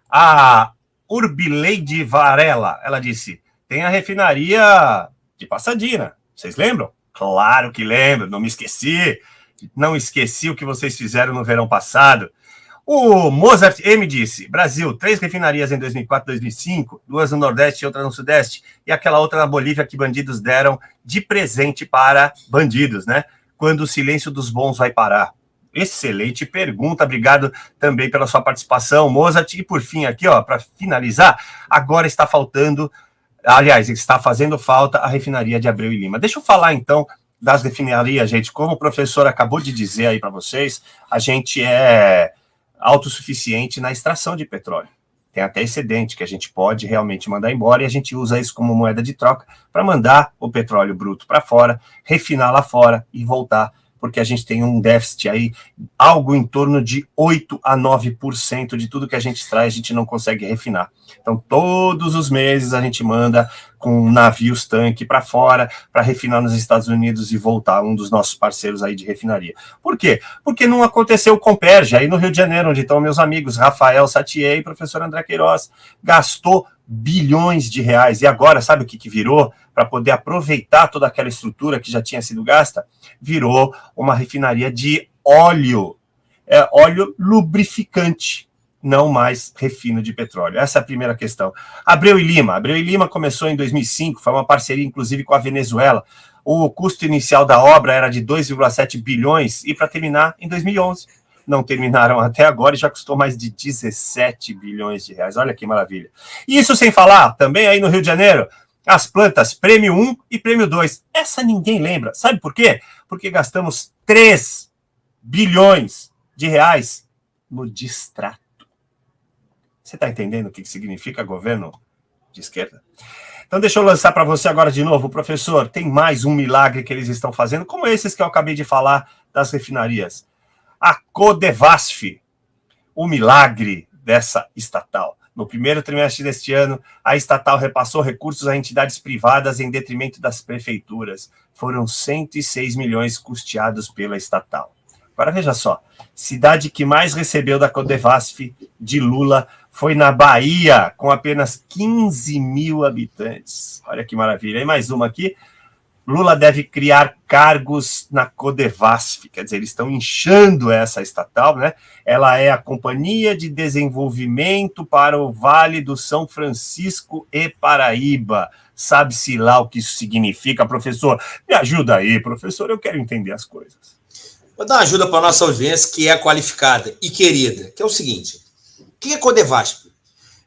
a Urbileide Varela, ela disse, tem a refinaria de Passadina. Vocês lembram? Claro que lembro, não me esqueci. Não esqueci o que vocês fizeram no verão passado. O Mozart M disse, Brasil, 3 refinarias em 2004 e 2005, 2 no Nordeste e outra no Sudeste, e aquela outra na Bolívia que bandidos deram de presente para bandidos, né? Quando o silêncio dos bons vai parar. Excelente pergunta, obrigado também pela sua participação, Mozart. E por fim aqui, para finalizar, agora está fazendo falta a refinaria de Abreu e Lima. Deixa eu falar então das refinarias, gente. Como o professor acabou de dizer aí para vocês, a gente é autossuficiente na extração de petróleo. Tem até excedente que a gente pode realmente mandar embora e a gente usa isso como moeda de troca para mandar o petróleo bruto para fora, refinar lá fora e voltar, porque a gente tem um déficit aí, algo em torno de 8 a 9% de tudo que a gente extrai, a gente não consegue refinar. Então, todos os meses a gente manda com navios tanque para fora, para refinar nos Estados Unidos e voltar, um dos nossos parceiros aí de refinaria. Por quê? Porque não aconteceu com Perja, aí no Rio de Janeiro, onde estão meus amigos Rafael Satier e professor André Queiroz, gastou bilhões de reais. E agora, sabe o que virou? Para poder aproveitar toda aquela estrutura que já tinha sido gasta, virou uma refinaria de óleo, óleo lubrificante, não mais refino de petróleo. Essa é a primeira questão. Abreu e Lima começou em 2005, foi uma parceria inclusive com a Venezuela. O custo inicial da obra era de 2,7 bilhões e para terminar em 2011. Não terminaram até agora e já custou mais de 17 bilhões de reais. Olha que maravilha. Isso sem falar, também aí no Rio de Janeiro, as plantas Prêmio 1 e Prêmio 2. Essa ninguém lembra. Sabe por quê? Porque gastamos 3 bilhões de reais no distrato. Você está entendendo o que significa governo de esquerda? Então deixa eu lançar para você agora de novo, professor, tem mais um milagre que eles estão fazendo, como esses que eu acabei de falar das refinarias. A Codevasf, o milagre dessa estatal. No primeiro trimestre deste ano, a estatal repassou recursos a entidades privadas em detrimento das prefeituras. Foram 106 milhões custeados pela estatal. Agora veja só, cidade que mais recebeu da Codevasf de Lula foi na Bahia, com apenas 15 mil habitantes. Olha que maravilha. E mais uma aqui. Lula deve criar cargos na Codevasf, quer dizer, eles estão inchando essa estatal, né? Ela é a Companhia de Desenvolvimento para o Vale do São Francisco e Paraíba. Sabe-se lá o que isso significa, professor? Me ajuda aí, professor, eu quero entender as coisas. Vou dar uma ajuda para a nossa audiência, que é qualificada e querida, que é o seguinte. O que é Codevasf?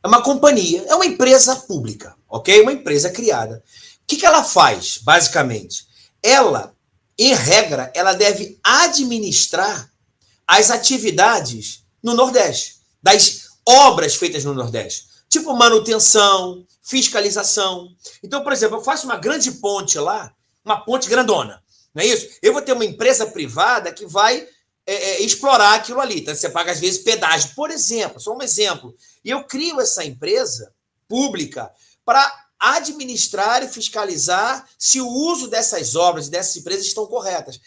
É uma companhia, é uma empresa pública, ok? Uma empresa criada. O que ela faz, basicamente? Ela, em regra, ela deve administrar as atividades no Nordeste, das obras feitas no Nordeste, tipo manutenção, fiscalização. Então, por exemplo, eu faço uma grande ponte lá, uma ponte grandona, não é isso? Eu vou ter uma empresa privada que vai explorar aquilo ali. Então, você paga, às vezes, pedágio, por exemplo, só um exemplo. E eu crio essa empresa pública para administrar e fiscalizar se o uso dessas obras e dessas empresas estão corretas.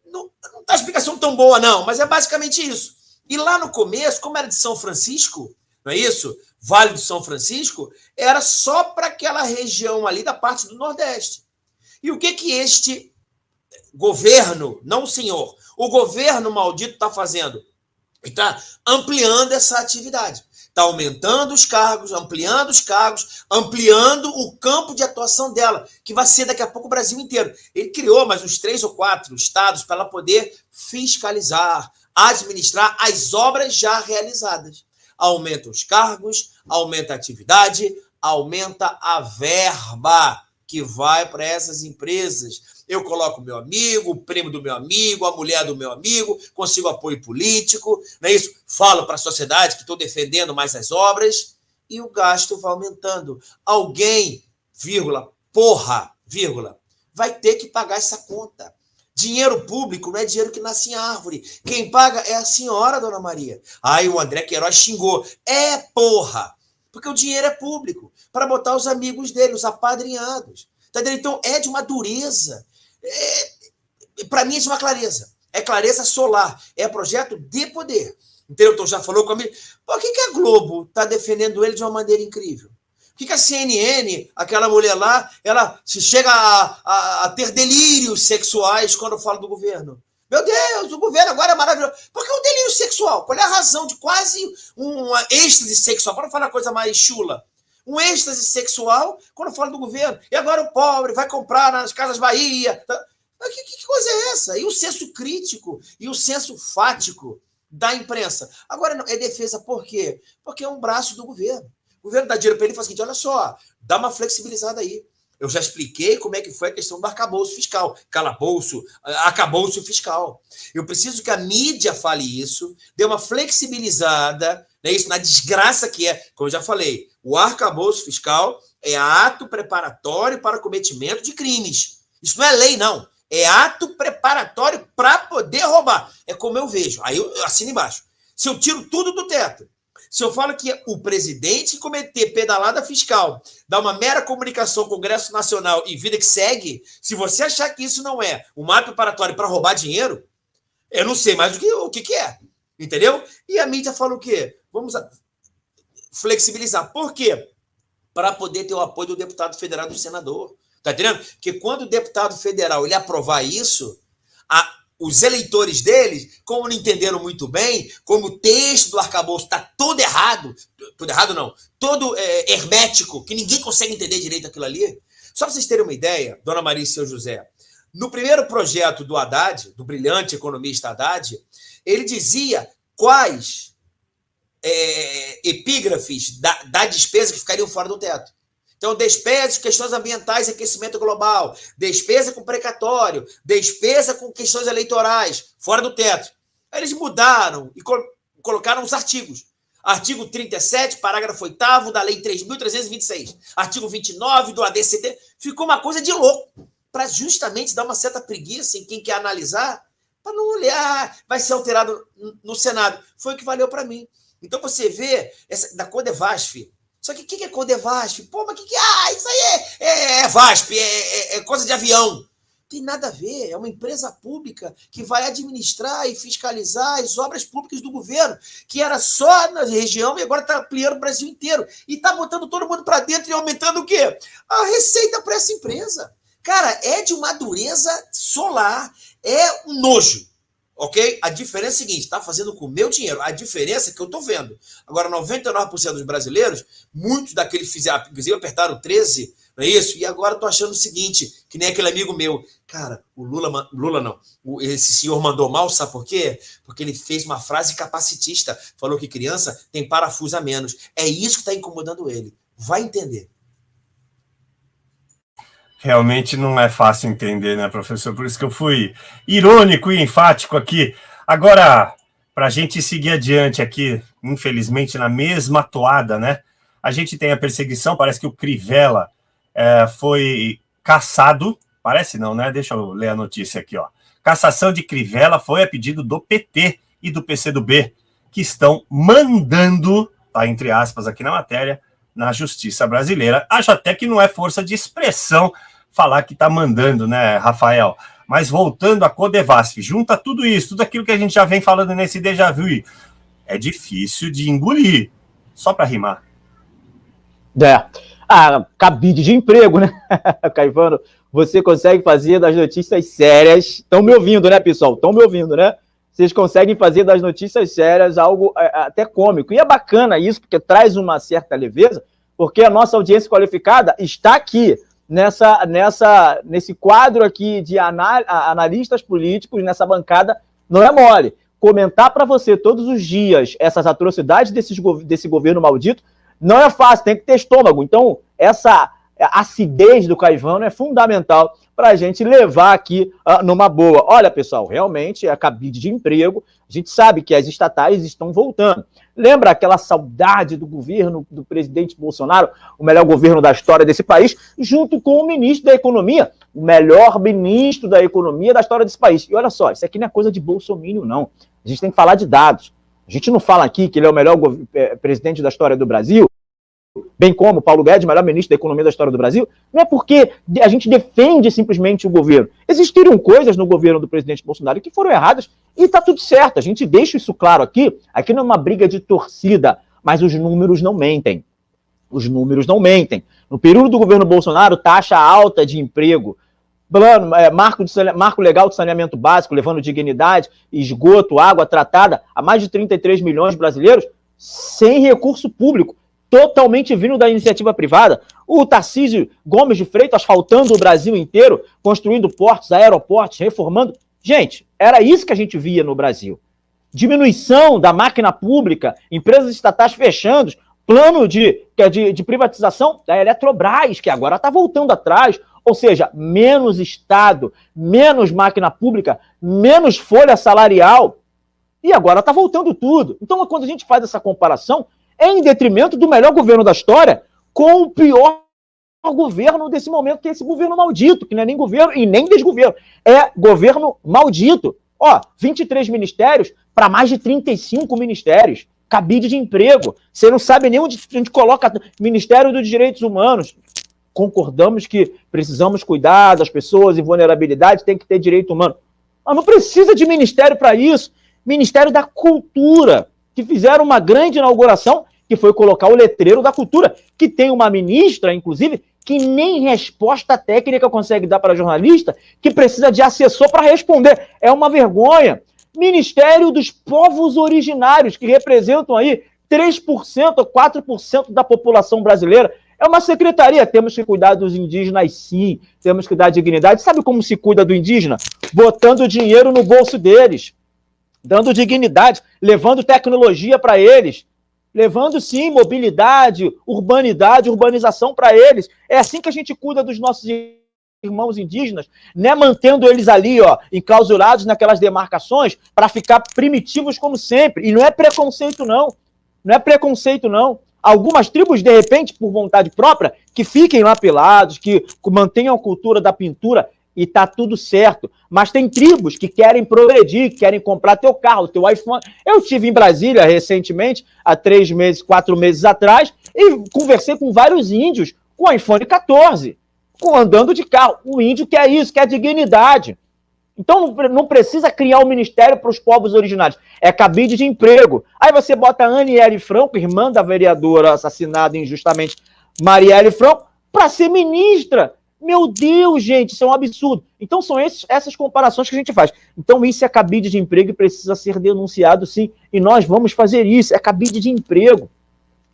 Não está explicação tão boa, não, mas é basicamente isso. E lá no começo, como era de São Francisco, não é isso? Vale do São Francisco, era só para aquela região ali da parte do Nordeste. E o que este governo, não o senhor, o governo maldito está fazendo? Está ampliando essa atividade. Está aumentando os cargos, ampliando o campo de atuação dela, que vai ser daqui a pouco o Brasil inteiro. Ele criou mais uns 3 ou 4 estados para ela poder fiscalizar, administrar as obras já realizadas. Aumenta os cargos, aumenta a atividade, aumenta a verba que vai para essas empresas. Eu coloco o meu amigo, o primo do meu amigo, a mulher do meu amigo, consigo apoio político, não é isso? Falo para a sociedade que estou defendendo mais as obras e o gasto vai aumentando. Alguém, vai ter que pagar essa conta. Dinheiro público não é dinheiro que nasce em árvore. Quem paga é a senhora, dona Maria. Aí o André Queiroz xingou. Porque o dinheiro é público, para botar os amigos dele, os apadrinhados. Tá entendendo? Então é de uma dureza. Para mim, isso é uma clareza. É clareza solar. É projeto de poder. Entendeu? Então já falou comigo. Por que a Globo está defendendo ele de uma maneira incrível? Por que a CNN, aquela mulher lá, ela se chega a ter delírios sexuais quando fala do governo? Meu Deus, o governo agora é maravilhoso. Por que o delírio sexual? Qual é a razão de quase um êxtase sexual? Para não falar coisa mais chula. Um êxtase sexual quando fala do governo. E agora o pobre vai comprar nas Casas Bahia. Que coisa é essa? E o senso crítico e o senso fático da imprensa. Agora, é defesa por quê? Porque é um braço do governo. O governo dá dinheiro para ele e fala o seguinte, olha só, dá uma flexibilizada aí. Eu já expliquei como é que foi a questão do arcabouço fiscal. Arcabouço fiscal. Eu preciso que a mídia fale isso, dê uma flexibilizada, né, isso na desgraça que é. Como eu já falei, o arcabouço fiscal é ato preparatório para o cometimento de crimes. Isso não é lei, não. É ato preparatório para poder roubar. É como eu vejo. Aí eu assino embaixo. Se eu tiro tudo do teto, se eu falo que o presidente cometer pedalada fiscal, dá uma mera comunicação ao Congresso Nacional e vida que segue, se você achar que isso não é um ato preparatório para roubar dinheiro, eu não sei mais o que é. Entendeu? E a mídia fala o quê? Vamos flexibilizar. Por quê? Para poder ter o apoio do deputado federal e do senador. Tá entendendo? Porque quando o deputado federal ele aprovar isso, os eleitores deles, como não entenderam muito bem, como o texto do arcabouço está todo errado não, todo hermético, que ninguém consegue entender direito aquilo ali. Só para vocês terem uma ideia, dona Maria e seu José, no primeiro projeto do Haddad, do brilhante economista Haddad, ele dizia quais epígrafes da despesa que ficariam fora do teto. Então, despesa de questões ambientais e aquecimento global, despesa com precatório, despesa com questões eleitorais, fora do teto. Aí eles mudaram e colocaram os artigos. Artigo 37, parágrafo 8º da Lei 3.326. Artigo 29 do ADCT. Ficou uma coisa de louco, para justamente dar uma certa preguiça em quem quer analisar, para não olhar, vai ser alterado no Senado. Foi o que valeu para mim. Então você vê essa da Codevasf. Só que o que é Codevasf? Pô, mas o que é? Ah, isso aí é VASP, é coisa de avião. Tem nada a ver, é uma empresa pública que vai administrar e fiscalizar as obras públicas do governo, que era só na região e agora está ampliando o Brasil inteiro. E está botando todo mundo para dentro e aumentando o quê? A receita para essa empresa. Cara, é de uma dureza solar, é um nojo, ok? A diferença é a seguinte, está fazendo com o meu dinheiro, a diferença é que eu estou vendo. Agora, 99% dos brasileiros, muitos daqueles fizeram, inclusive apertaram 13, não é isso? E agora estou achando o seguinte, que nem aquele amigo meu, cara, o Lula não, esse senhor mandou mal, sabe por quê? Porque ele fez uma frase capacitista, falou que criança tem parafuso a menos. É isso que está incomodando ele. Vai entender. Realmente não é fácil entender, né, professor? Por isso que eu fui irônico e enfático aqui. Agora, para a gente seguir adiante aqui, infelizmente, na mesma toada, né? A gente tem a perseguição, parece que o Crivella foi cassado, parece não, né? Deixa eu ler a notícia aqui, ó. Cassação de Crivella foi a pedido do PT e do PCdoB, que estão mandando, tá entre aspas aqui na matéria, na justiça brasileira. Acho até que não é força de expressão falar que está mandando, né, Rafael? Mas voltando a Codevasf, junta tudo isso, tudo aquilo que a gente já vem falando nesse déjà vu, é difícil de engolir, só para rimar. Cabide de emprego, né? Caivano, você consegue fazer das notícias sérias, estão me ouvindo, né, pessoal? Estão me ouvindo, né? Vocês conseguem fazer das notícias sérias algo até cômico. E é bacana isso, porque traz uma certa leveza, porque a nossa audiência qualificada está aqui, nesse quadro aqui de analistas políticos, nessa bancada, não é mole. Comentar para você todos os dias essas atrocidades desse governo maldito não é fácil, tem que ter estômago. Então, essa acidez do Caivano é fundamental para a gente levar aqui numa boa. Olha, pessoal, realmente é cabide de emprego. A gente sabe que as estatais estão voltando. Lembra aquela saudade do governo do presidente Bolsonaro, o melhor governo da história desse país, junto com o ministro da Economia, o melhor ministro da Economia da história desse país. E olha só, isso aqui não é coisa de bolsominion, não. A gente tem que falar de dados. A gente não fala aqui que ele é o melhor presidente da história do Brasil, bem como Paulo Guedes, melhor ministro da Economia da história do Brasil, não é porque a gente defende simplesmente o governo. Existiram coisas no governo do presidente Bolsonaro que foram erradas e está tudo certo. A gente deixa isso claro aqui. Aqui não é uma briga de torcida, mas os números não mentem. Os números não mentem. No período do governo Bolsonaro, taxa alta de emprego, marco legal de saneamento básico, levando dignidade, esgoto, água tratada a mais de 33 milhões de brasileiros sem recurso público, totalmente vindo da iniciativa privada. O Tarcísio Gomes de Freitas asfaltando o Brasil inteiro, construindo portos, aeroportos, reformando. Gente, era isso que a gente via no Brasil. Diminuição da máquina pública, empresas estatais fechando, plano de privatização da Eletrobras, que agora está voltando atrás. Ou seja, menos Estado, menos máquina pública, menos folha salarial. E agora está voltando tudo. Então, quando a gente faz essa comparação, é em detrimento do melhor governo da história com o pior governo desse momento, que é esse governo maldito, que não é nem governo e nem desgoverno, é governo maldito. 23 ministérios para mais de 35 ministérios, cabide de emprego. Você não sabe nem onde a gente coloca Ministério dos Direitos Humanos. Concordamos que precisamos cuidar das pessoas em vulnerabilidade, tem que ter direito humano. Mas não precisa de ministério para isso. Ministério da Cultura, que fizeram uma grande inauguração, que foi colocar o letreiro da cultura, que tem uma ministra, inclusive, que nem resposta técnica consegue dar para jornalista, que precisa de assessor para responder. É uma vergonha. Ministério dos Povos Originários, que representam aí 3% ou 4% da população brasileira. É uma secretaria. Temos que cuidar dos indígenas, sim. Temos que dar dignidade. Sabe como se cuida do indígena? Botando dinheiro no bolso deles, dando dignidade, levando tecnologia para eles, levando, sim, mobilidade, urbanidade, urbanização para eles. É assim que a gente cuida dos nossos irmãos indígenas, né? Mantendo eles ali, enclausurados naquelas demarcações para ficar primitivos como sempre. E não é preconceito, não. Não é preconceito, não. Algumas tribos, de repente, por vontade própria, que fiquem lá pelados, que mantenham a cultura da pintura, e tá tudo certo. Mas tem tribos que querem progredir, que querem comprar teu carro, teu iPhone. Eu estive em Brasília recentemente, há 3 meses, 4 meses atrás, e conversei com vários índios com iPhone 14, andando de carro. O índio quer isso, quer dignidade. Então não precisa criar um ministério para os povos originários. É cabide de emprego. Aí você bota a Aniele Franco, irmã da vereadora assassinada injustamente, Marielle Franco, para ser ministra. Meu Deus, gente, isso é um absurdo. Então são essas comparações que a gente faz. Então isso é cabide de emprego e precisa ser denunciado, sim. E nós vamos fazer isso. É cabide de emprego.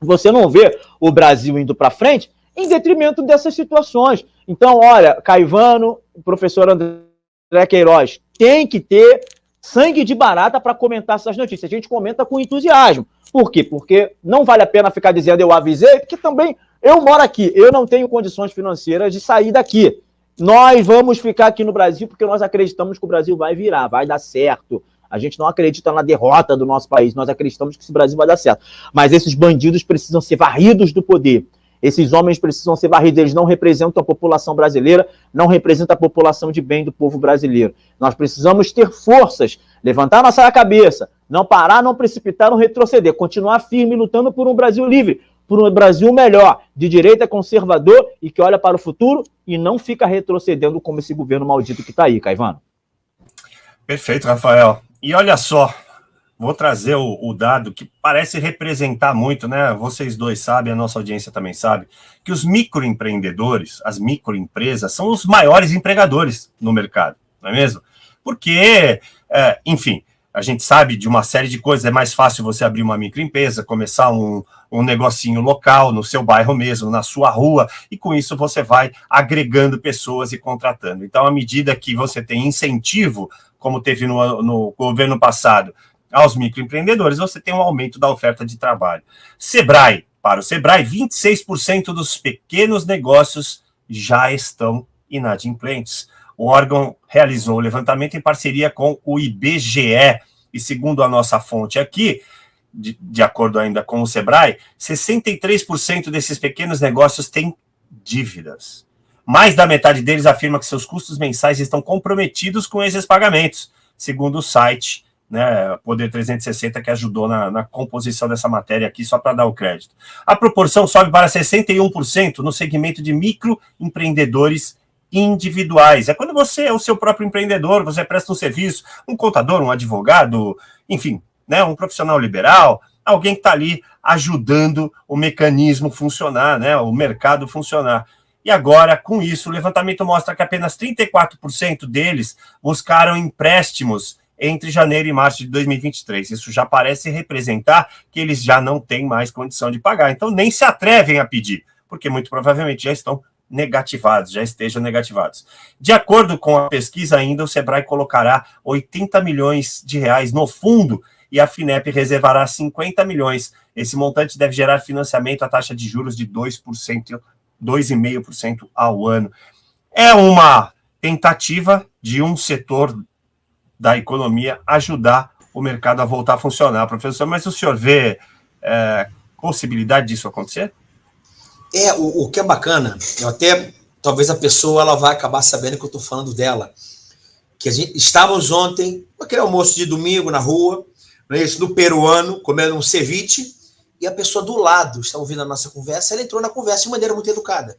Você não vê o Brasil indo para frente em detrimento dessas situações. Então, olha, Caivano, professor André Queiroz, tem que ter sangue de barata para comentar essas notícias. A gente comenta com entusiasmo. Por quê? Porque não vale a pena ficar dizendo eu avisei, porque também eu moro aqui, eu não tenho condições financeiras de sair daqui. Nós vamos ficar aqui no Brasil porque nós acreditamos que o Brasil vai virar, vai dar certo. A gente não acredita na derrota do nosso país, nós acreditamos que esse Brasil vai dar certo. Mas esses bandidos precisam ser varridos do poder. Esses homens precisam ser varridos, eles não representam a população brasileira, não representam a população de bem do povo brasileiro. Nós precisamos ter forças, levantar nossa cabeça, não parar, não precipitar, não retroceder, continuar firme lutando por um Brasil livre, por um Brasil melhor, de direita, conservador e que olha para o futuro e não fica retrocedendo como esse governo maldito que está aí, Caivano. Perfeito, Rafael. E olha só, vou trazer o dado que parece representar muito, né? Vocês dois sabem, a nossa audiência também sabe, que os microempreendedores, as microempresas, são os maiores empregadores no mercado, não é mesmo? Porque, enfim, a gente sabe de uma série de coisas, é mais fácil você abrir uma microempresa, começar um negocinho local, no seu bairro mesmo, na sua rua, e com isso você vai agregando pessoas e contratando. Então, à medida que você tem incentivo, como teve no governo passado, aos microempreendedores, você tem um aumento da oferta de trabalho. Sebrae, para o Sebrae, 26% dos pequenos negócios já estão inadimplentes. O órgão realizou o levantamento em parceria com o IBGE, e segundo a nossa fonte aqui, de acordo ainda com o Sebrae, 63% desses pequenos negócios têm dívidas. Mais da metade deles afirma que seus custos mensais estão comprometidos com esses pagamentos, segundo o site, né, Poder 360, que ajudou na composição dessa matéria aqui, só para dar o crédito. A proporção sobe para 61% no segmento de microempreendedores individuais. É quando você é o seu próprio empreendedor, você presta um serviço, um contador, um advogado, enfim, né, um profissional liberal, alguém que está ali ajudando o mecanismo funcionar, né, o mercado funcionar. E agora, com isso, o levantamento mostra que apenas 34% deles buscaram empréstimos entre janeiro e março de 2023. Isso já parece representar que eles já não têm mais condição de pagar. Então, nem se atrevem a pedir, porque muito provavelmente já estão negativados, já estejam negativados. De acordo com a pesquisa ainda, o Sebrae colocará 80 milhões de reais no fundo e a FINEP reservará 50 milhões. Esse montante deve gerar financiamento à taxa de juros de 2%, 2,5% ao ano. É uma tentativa de um setor da economia ajudar o mercado a voltar a funcionar, professor, mas o senhor vê possibilidade disso acontecer? O que é bacana, talvez a pessoa ela vai acabar sabendo que eu estou falando dela, que estávamos ontem, aquele almoço de domingo na rua, não é isso, no peruano, comendo um ceviche, e a pessoa do lado está ouvindo a nossa conversa, ela entrou na conversa de maneira muito educada.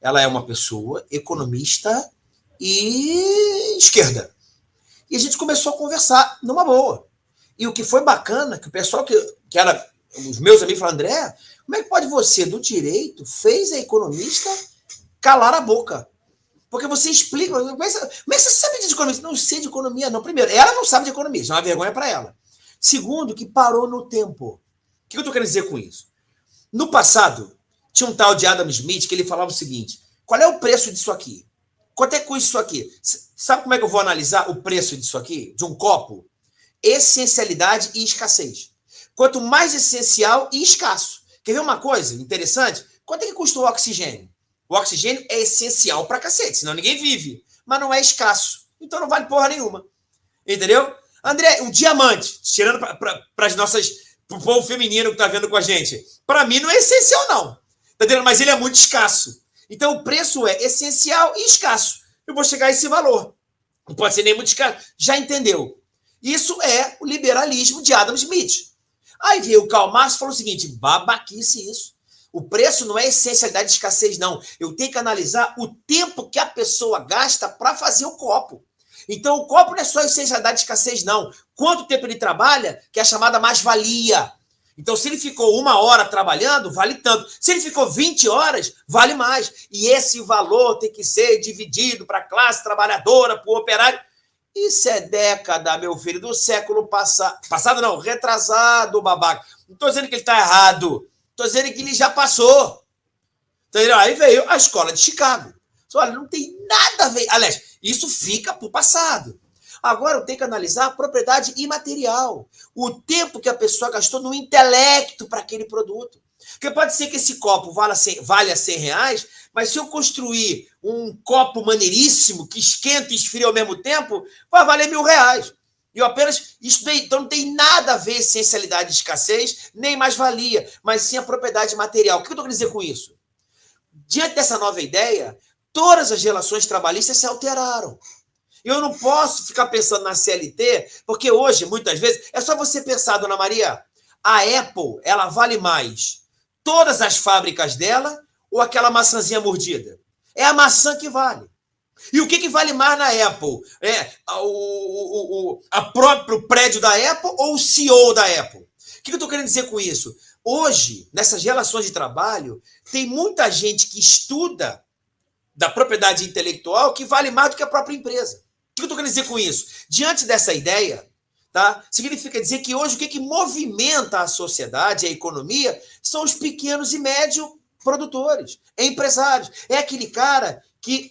Ela é uma pessoa economista e esquerda. E a gente começou a conversar numa boa. E o que foi bacana, que o pessoal que era, os meus amigos falaram, André, como é que pode você, do direito, fez a economista calar a boca? Porque você explica, como é que você sabe de economia? Não sei de economia, não. Primeiro, ela não sabe de economia, isso é uma vergonha para ela. Segundo, que parou no tempo. O que eu estou querendo dizer com isso? No passado, tinha um tal de Adam Smith que ele falava o seguinte, qual é o preço disso aqui? Quanto é que custa isso aqui? Sabe como é que eu vou analisar o preço disso aqui? De um copo? Essencialidade e escassez. Quanto mais essencial e escasso. Quer ver uma coisa interessante? Quanto é que custa o oxigênio? O oxigênio é essencial pra cacete, senão ninguém vive. Mas não é escasso. Então não vale porra nenhuma. Entendeu? André, um diamante, tirando para as nossas pro povo feminino que tá vendo com a gente. Para mim não é essencial, não. Tá entendendo? Mas ele é muito escasso. Então o preço é essencial e escasso. Eu vou chegar a esse valor. Não pode ser nem muito escasso. Já entendeu? Isso é o liberalismo de Adam Smith. Aí veio o Karl Marx e falou o seguinte, babaquice isso. O preço não é essencialidade de escassez, não. Eu tenho que analisar o tempo que a pessoa gasta para fazer o copo. Então, o copo não é só essencialidade de escassez, não. Quanto tempo ele trabalha, que é a chamada mais-valia. Então, se ele ficou 1 hora trabalhando, vale tanto. Se ele ficou 20 horas, vale mais. E esse valor tem que ser dividido para a classe trabalhadora, para o operário. Isso é década, meu filho, do século passado. Passado não, retrasado, babaca. Não estou dizendo que ele está errado. Estou dizendo que ele já passou. Entendeu? Aí veio a escola de Chicago. Olha, não tem nada a ver. Aliás, isso fica para o passado. Agora eu tenho que analisar a propriedade imaterial. O tempo que a pessoa gastou no intelecto para aquele produto. Porque pode ser que esse copo valha R$100, mas se eu construir um copo maneiríssimo, que esquenta e esfria ao mesmo tempo, vai valer R$1.000. E eu apenas estudei. Então não tem nada a ver essencialidade de escassez, nem mais-valia, mas sim a propriedade material. O que eu estou querendo dizer com isso? Diante dessa nova ideia, todas as relações trabalhistas se alteraram. Eu não posso ficar pensando na CLT, porque hoje, muitas vezes, é só você pensar, dona Maria, a Apple, ela vale mais todas as fábricas dela ou aquela maçãzinha mordida? É a maçã que vale. E o que vale mais na Apple? É a próprio prédio da Apple ou o CEO da Apple? O que eu estou querendo dizer com isso? Hoje, nessas relações de trabalho, tem muita gente que estuda da propriedade intelectual que vale mais do que a própria empresa. O que eu estou querendo dizer com isso? Diante dessa ideia, tá? Significa dizer que hoje o que movimenta a sociedade, a economia, são os pequenos e médios produtores, empresários. É aquele cara que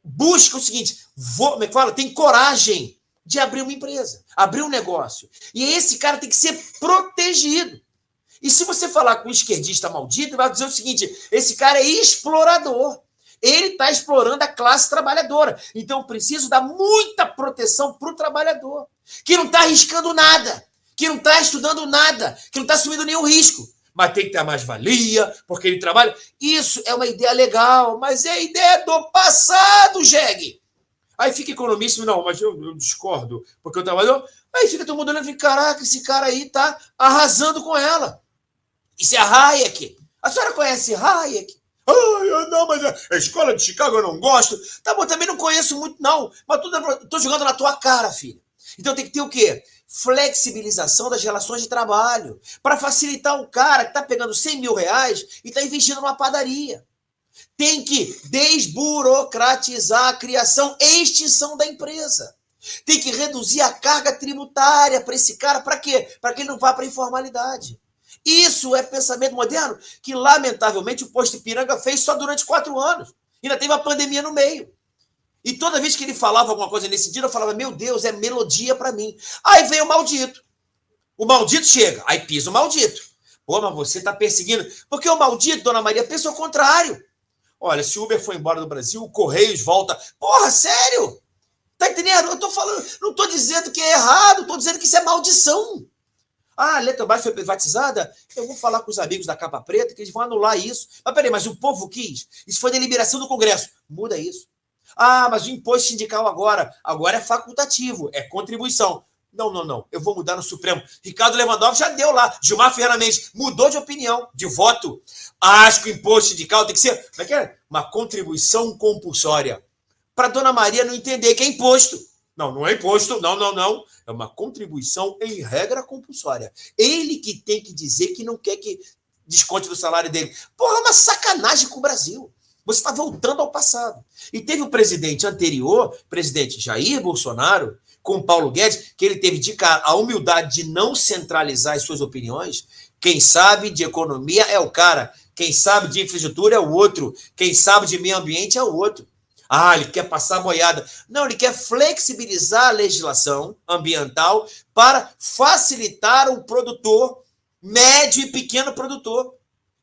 busca o seguinte, como é que fala? Tem coragem de abrir uma empresa, abrir um negócio. E esse cara tem que ser protegido. E se você falar com um esquerdista maldito, ele vai dizer o seguinte, esse cara é explorador. Ele está explorando a classe trabalhadora. Então, eu preciso dar muita proteção para o trabalhador, que não está arriscando nada, que não está estudando nada, que não está assumindo nenhum risco. Mas tem que ter a mais-valia, porque ele trabalha. Isso é uma ideia legal, mas é a ideia do passado, jegue. Aí fica economista, não, mas eu discordo, porque eu trabalho. Aí fica todo mundo olhando e fica, caraca, esse cara aí está arrasando com ela. Isso é Hayek. A senhora conhece Hayek? Não, mas a escola de Chicago eu não gosto. Tá bom, também não conheço muito, não. Mas tô jogando na tua cara, filho. Então tem que ter o quê? Flexibilização das relações de trabalho. Para facilitar o cara que tá pegando R$100.000 e tá investindo numa padaria. Tem que desburocratizar a criação e extinção da empresa. Tem que reduzir a carga tributária para esse cara. Para quê? Para que ele não vá para a informalidade. Isso é pensamento moderno que, lamentavelmente, o Posto Ipiranga fez só durante 4 anos. Ainda teve a pandemia no meio. E toda vez que ele falava alguma coisa nesse sentido, eu falava, meu Deus, é melodia para mim. Aí vem o maldito. O maldito chega, aí pisa o maldito. Pô, mas você está perseguindo. Porque o maldito, dona Maria, pensa ao contrário. Olha, se o Uber foi embora do Brasil, o Correios volta. Porra, sério? Tá entendendo? Eu tô falando, não tô dizendo que é errado, tô dizendo que isso é maldição. Ah, a Eletrobras foi privatizada? Eu vou falar com os amigos da Capa Preta que eles vão anular isso. Mas peraí, mas o povo quis? Isso foi deliberação do Congresso. Muda isso. Ah, mas o imposto sindical agora é facultativo, é contribuição. Não. Eu vou mudar no Supremo. Ricardo Lewandowski já deu lá. Gilmar Ferreira Mendes mudou de opinião, de voto. Acho que o imposto sindical tem que ser uma contribuição compulsória. Para dona Maria não entender que é imposto. Não é imposto. Não. É uma contribuição em regra compulsória. Ele que tem que dizer que não quer que desconte do salário dele. Porra, é uma sacanagem com o Brasil. Você está voltando ao passado. E teve o presidente anterior, presidente Jair Bolsonaro, com Paulo Guedes, que ele teve de cara a humildade de não centralizar as suas opiniões. Quem sabe de economia é o cara. Quem sabe de infraestrutura é o outro. Quem sabe de meio ambiente é o outro. Ah, ele quer passar boiada. Não, ele quer flexibilizar a legislação ambiental para facilitar o produtor, médio e pequeno produtor.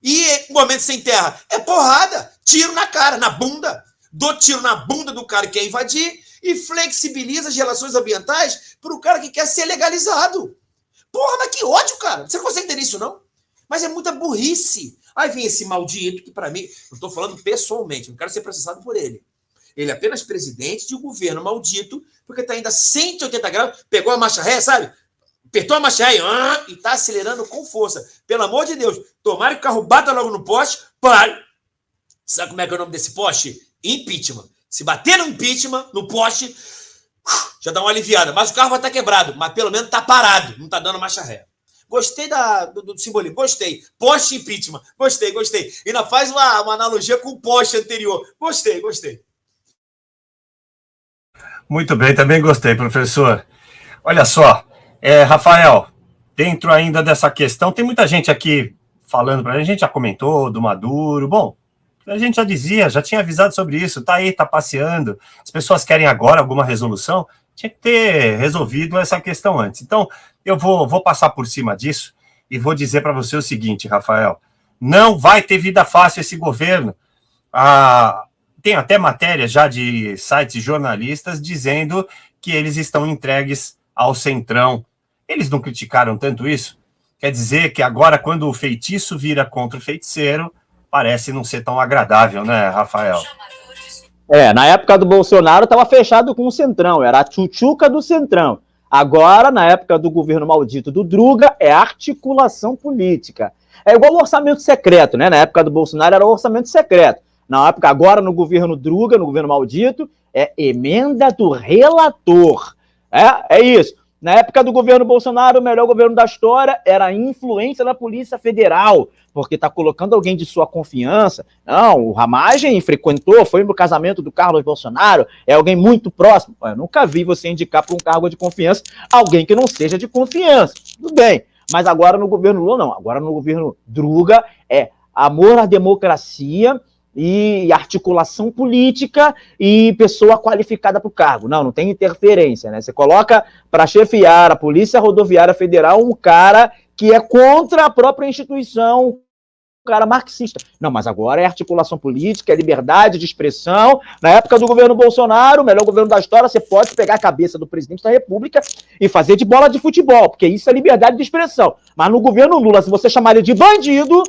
E o momento sem terra é porrada, tiro na cara, na bunda. Dou tiro na bunda do cara que quer invadir e flexibiliza as relações ambientais para o cara que quer ser legalizado. Porra, mas que ódio, cara. Você não consegue entender isso, não? Mas é muita burrice. Aí vem esse maldito, que para mim, eu tô falando pessoalmente, não quero ser processado por ele. Ele é apenas presidente de um governo maldito, porque tá ainda a 180 graus, pegou a marcha ré, sabe? Apertou a marcha ré e tá acelerando com força. Pelo amor de Deus, tomara que o carro bata logo no poste, pare. Sabe como é que é o nome desse poste? Impeachment. Se bater no impeachment, no poste, já dá uma aliviada. Mas o carro vai estar quebrado, mas pelo menos tá parado, não tá dando marcha ré. Gostei do simbolismo, gostei. Poste impeachment, gostei. E ainda faz uma analogia com o poste anterior. Gostei. Muito bem, também gostei, professor. Olha só, Rafael, dentro ainda dessa questão, tem muita gente aqui falando para a gente, já comentou do Maduro. Bom, a gente já dizia, já tinha avisado sobre isso, tá aí, tá passeando. As pessoas querem agora alguma resolução, tinha que ter resolvido essa questão antes. Então, eu vou passar por cima disso e vou dizer para você o seguinte, Rafael, não vai ter vida fácil esse governo. Tem até matéria já de sites jornalistas dizendo que eles estão entregues ao Centrão. Eles não criticaram tanto isso? Quer dizer que agora, quando o feitiço vira contra o feiticeiro, parece não ser tão agradável, né, Rafael? Na época do Bolsonaro estava fechado com o Centrão, era a tchutchuca do Centrão. Agora, na época do governo maldito do Druga, é articulação política. É igual o orçamento secreto, né? Na época do Bolsonaro era o orçamento secreto. Na época, agora no governo Druga, no governo maldito, é emenda do relator. É isso. Na época do governo Bolsonaro, o melhor governo da história era a influência da Polícia Federal, porque está colocando alguém de sua confiança. Não, o Ramagem frequentou, foi no casamento do Carlos Bolsonaro, é alguém muito próximo. Eu nunca vi você indicar para um cargo de confiança alguém que não seja de confiança. Tudo bem, mas agora no governo Lula, não. Agora no governo Druga é amor à democracia e articulação política e pessoa qualificada para o cargo. Não tem interferência, né? Você coloca para chefiar a Polícia Rodoviária Federal um cara que é contra a própria instituição, um cara marxista. Não, mas agora é articulação política, é liberdade de expressão. Na época do governo Bolsonaro, o melhor governo da história, você pode pegar a cabeça do presidente da República e fazer de bola de futebol, porque isso é liberdade de expressão. Mas no governo Lula, se você chamar ele de bandido,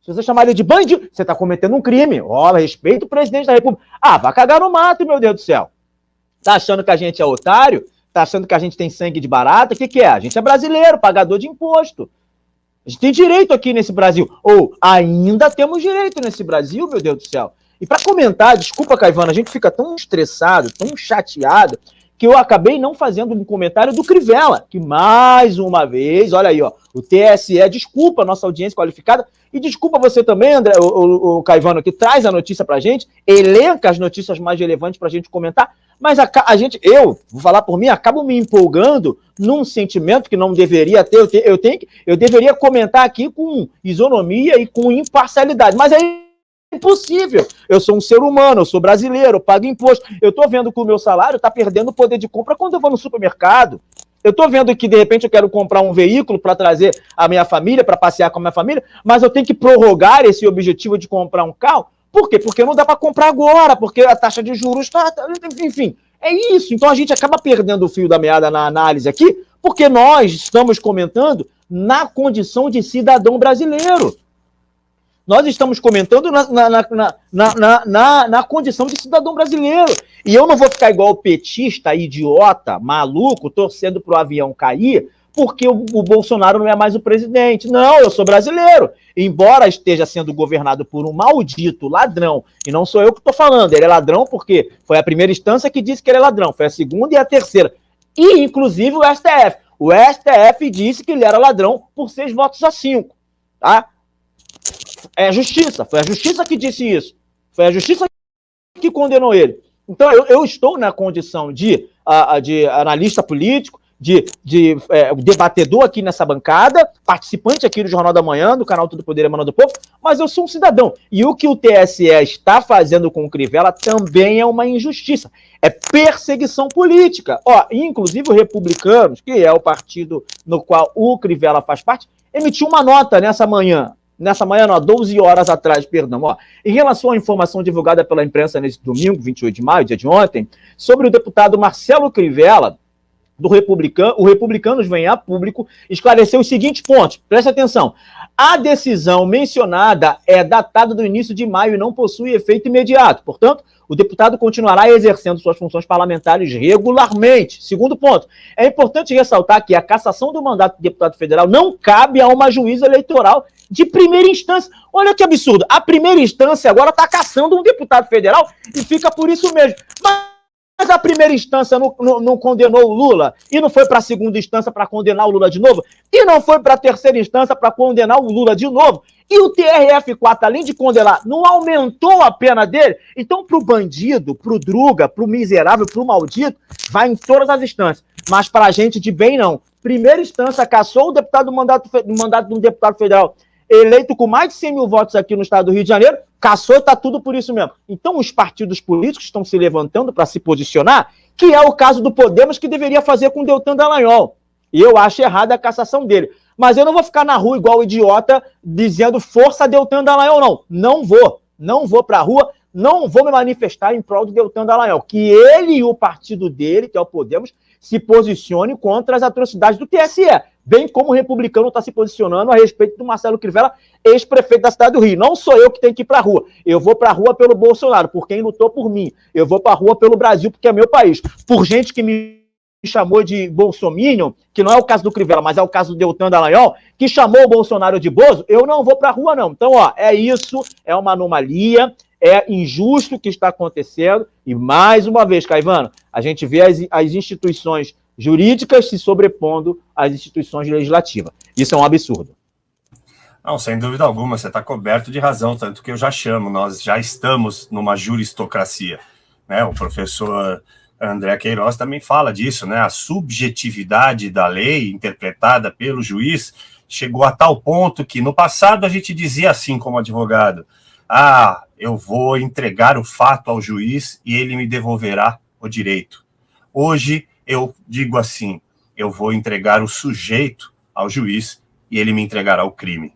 você está cometendo um crime. Respeita o presidente da República. Vai cagar no mato, meu Deus do céu. Tá achando que a gente é otário? Tá achando que a gente tem sangue de barata? O que é? A gente é brasileiro, pagador de imposto. A gente tem direito aqui nesse Brasil. Ou ainda temos direito nesse Brasil, meu Deus do céu. E para comentar, desculpa, Caivano, a gente fica tão estressado, tão chateado, que eu acabei não fazendo um comentário do Crivella, que mais uma vez, olha aí, o TSE, desculpa a nossa audiência qualificada, e desculpa você também, André, o Caivano, que traz a notícia pra gente, elenca as notícias mais relevantes pra gente comentar, mas eu vou falar por mim, acabo me empolgando num sentimento que não deveria ter, eu deveria comentar aqui com isonomia e com imparcialidade, mas aí impossível. Eu sou um ser humano, eu sou brasileiro, eu pago imposto. Eu tô vendo que o meu salário está perdendo o poder de compra quando eu vou no supermercado. Eu tô vendo que, de repente, eu quero comprar um veículo para trazer a minha família, para passear com a minha família, mas eu tenho que prorrogar esse objetivo de comprar um carro. Por quê? Porque não dá para comprar agora, porque a taxa de juros está... Enfim, é isso. Então a gente acaba perdendo o fio da meada na análise aqui, porque nós estamos comentando na condição de cidadão brasileiro. Nós estamos comentando na condição de cidadão brasileiro. E eu não vou ficar igual o petista, idiota, maluco, torcendo para o avião cair, porque o Bolsonaro não é mais o presidente. Não, eu sou brasileiro. Embora esteja sendo governado por um maldito ladrão, e não sou eu que estou falando, ele é ladrão porque foi a primeira instância que disse que ele é ladrão, foi a segunda e a terceira. E, inclusive, o STF. O STF disse que ele era ladrão por 6 votos a 5. Tá? É a justiça, foi a justiça que disse isso. Foi a justiça que condenou ele. Então, eu estou na condição de analista político, de debatedor aqui nessa bancada, participante aqui do Jornal da Manhã, do canal Tudo Poder Emana do Povo, mas eu sou um cidadão. E o que o TSE está fazendo com o Crivella também é uma injustiça. É perseguição política. Inclusive o Republicanos, que é o partido no qual o Crivella faz parte, emitiu uma nota nessa manhã, não, 12 horas atrás, perdão, em relação à informação divulgada pela imprensa nesse domingo, 28 de maio, dia de ontem, sobre o deputado Marcelo Crivella, do republicano, o Republicanos vem a público esclarecer os seguintes pontos. Presta atenção. A decisão mencionada é datada do início de maio e não possui efeito imediato. Portanto, o deputado continuará exercendo suas funções parlamentares regularmente. Segundo ponto, é importante ressaltar que a cassação do mandato do deputado federal não cabe a uma juíza eleitoral de primeira instância. Olha que absurdo. A primeira instância agora está cassando um deputado federal e fica por isso mesmo. Mas a primeira instância não condenou o Lula e não foi para a segunda instância para condenar o Lula de novo e não foi para a terceira instância para condenar o Lula de novo. E o TRF4, além de condenar, não aumentou a pena dele. Então, para o bandido, para o druga, para o miserável, para o maldito, vai em todas as instâncias. Mas para a gente de bem, não. Primeira instância, cassou o deputado do mandato de um deputado federal eleito com mais de 100 mil votos aqui no estado do Rio de Janeiro, caçou, tá tudo por isso mesmo. Então, os partidos políticos estão se levantando para se posicionar, que é o caso do Podemos, que deveria fazer com o Deltan Dallagnol. E eu acho errada a cassação dele. Mas eu não vou ficar na rua igual idiota, dizendo força Deltan Dallagnol, não. Não vou. Não vou para a rua, não vou me manifestar em prol do Deltan Dallagnol. Que ele e o partido dele, que é o Podemos, se posicione contra as atrocidades do TSE. Bem como o republicano está se posicionando a respeito do Marcelo Crivella, ex-prefeito da cidade do Rio. Não sou eu que tenho que ir para a rua. Eu vou para a rua pelo Bolsonaro, por quem lutou por mim. Eu vou para a rua pelo Brasil, porque é meu país. Por gente que me chamou de bolsominion, que não é o caso do Crivella, mas é o caso do Deltan Dallagnol, que chamou o Bolsonaro de bozo, eu não vou para a rua, não. Então, ó, é isso, é uma anomalia, é injusto o que está acontecendo. E, mais uma vez, Caivano, a gente vê as instituições jurídicas se sobrepondo às instituições legislativas. Isso é um absurdo. Não, sem dúvida alguma, você está coberto de razão, tanto que eu já chamo, nós já estamos numa juristocracia, né? O professor André Queiroz também fala disso, né? A subjetividade da lei interpretada pelo juiz chegou a tal ponto que no passado a gente dizia assim como advogado: ah, eu vou entregar o fato ao juiz e ele me devolverá o direito. Hoje eu digo assim: eu vou entregar o sujeito ao juiz e ele me entregará o crime.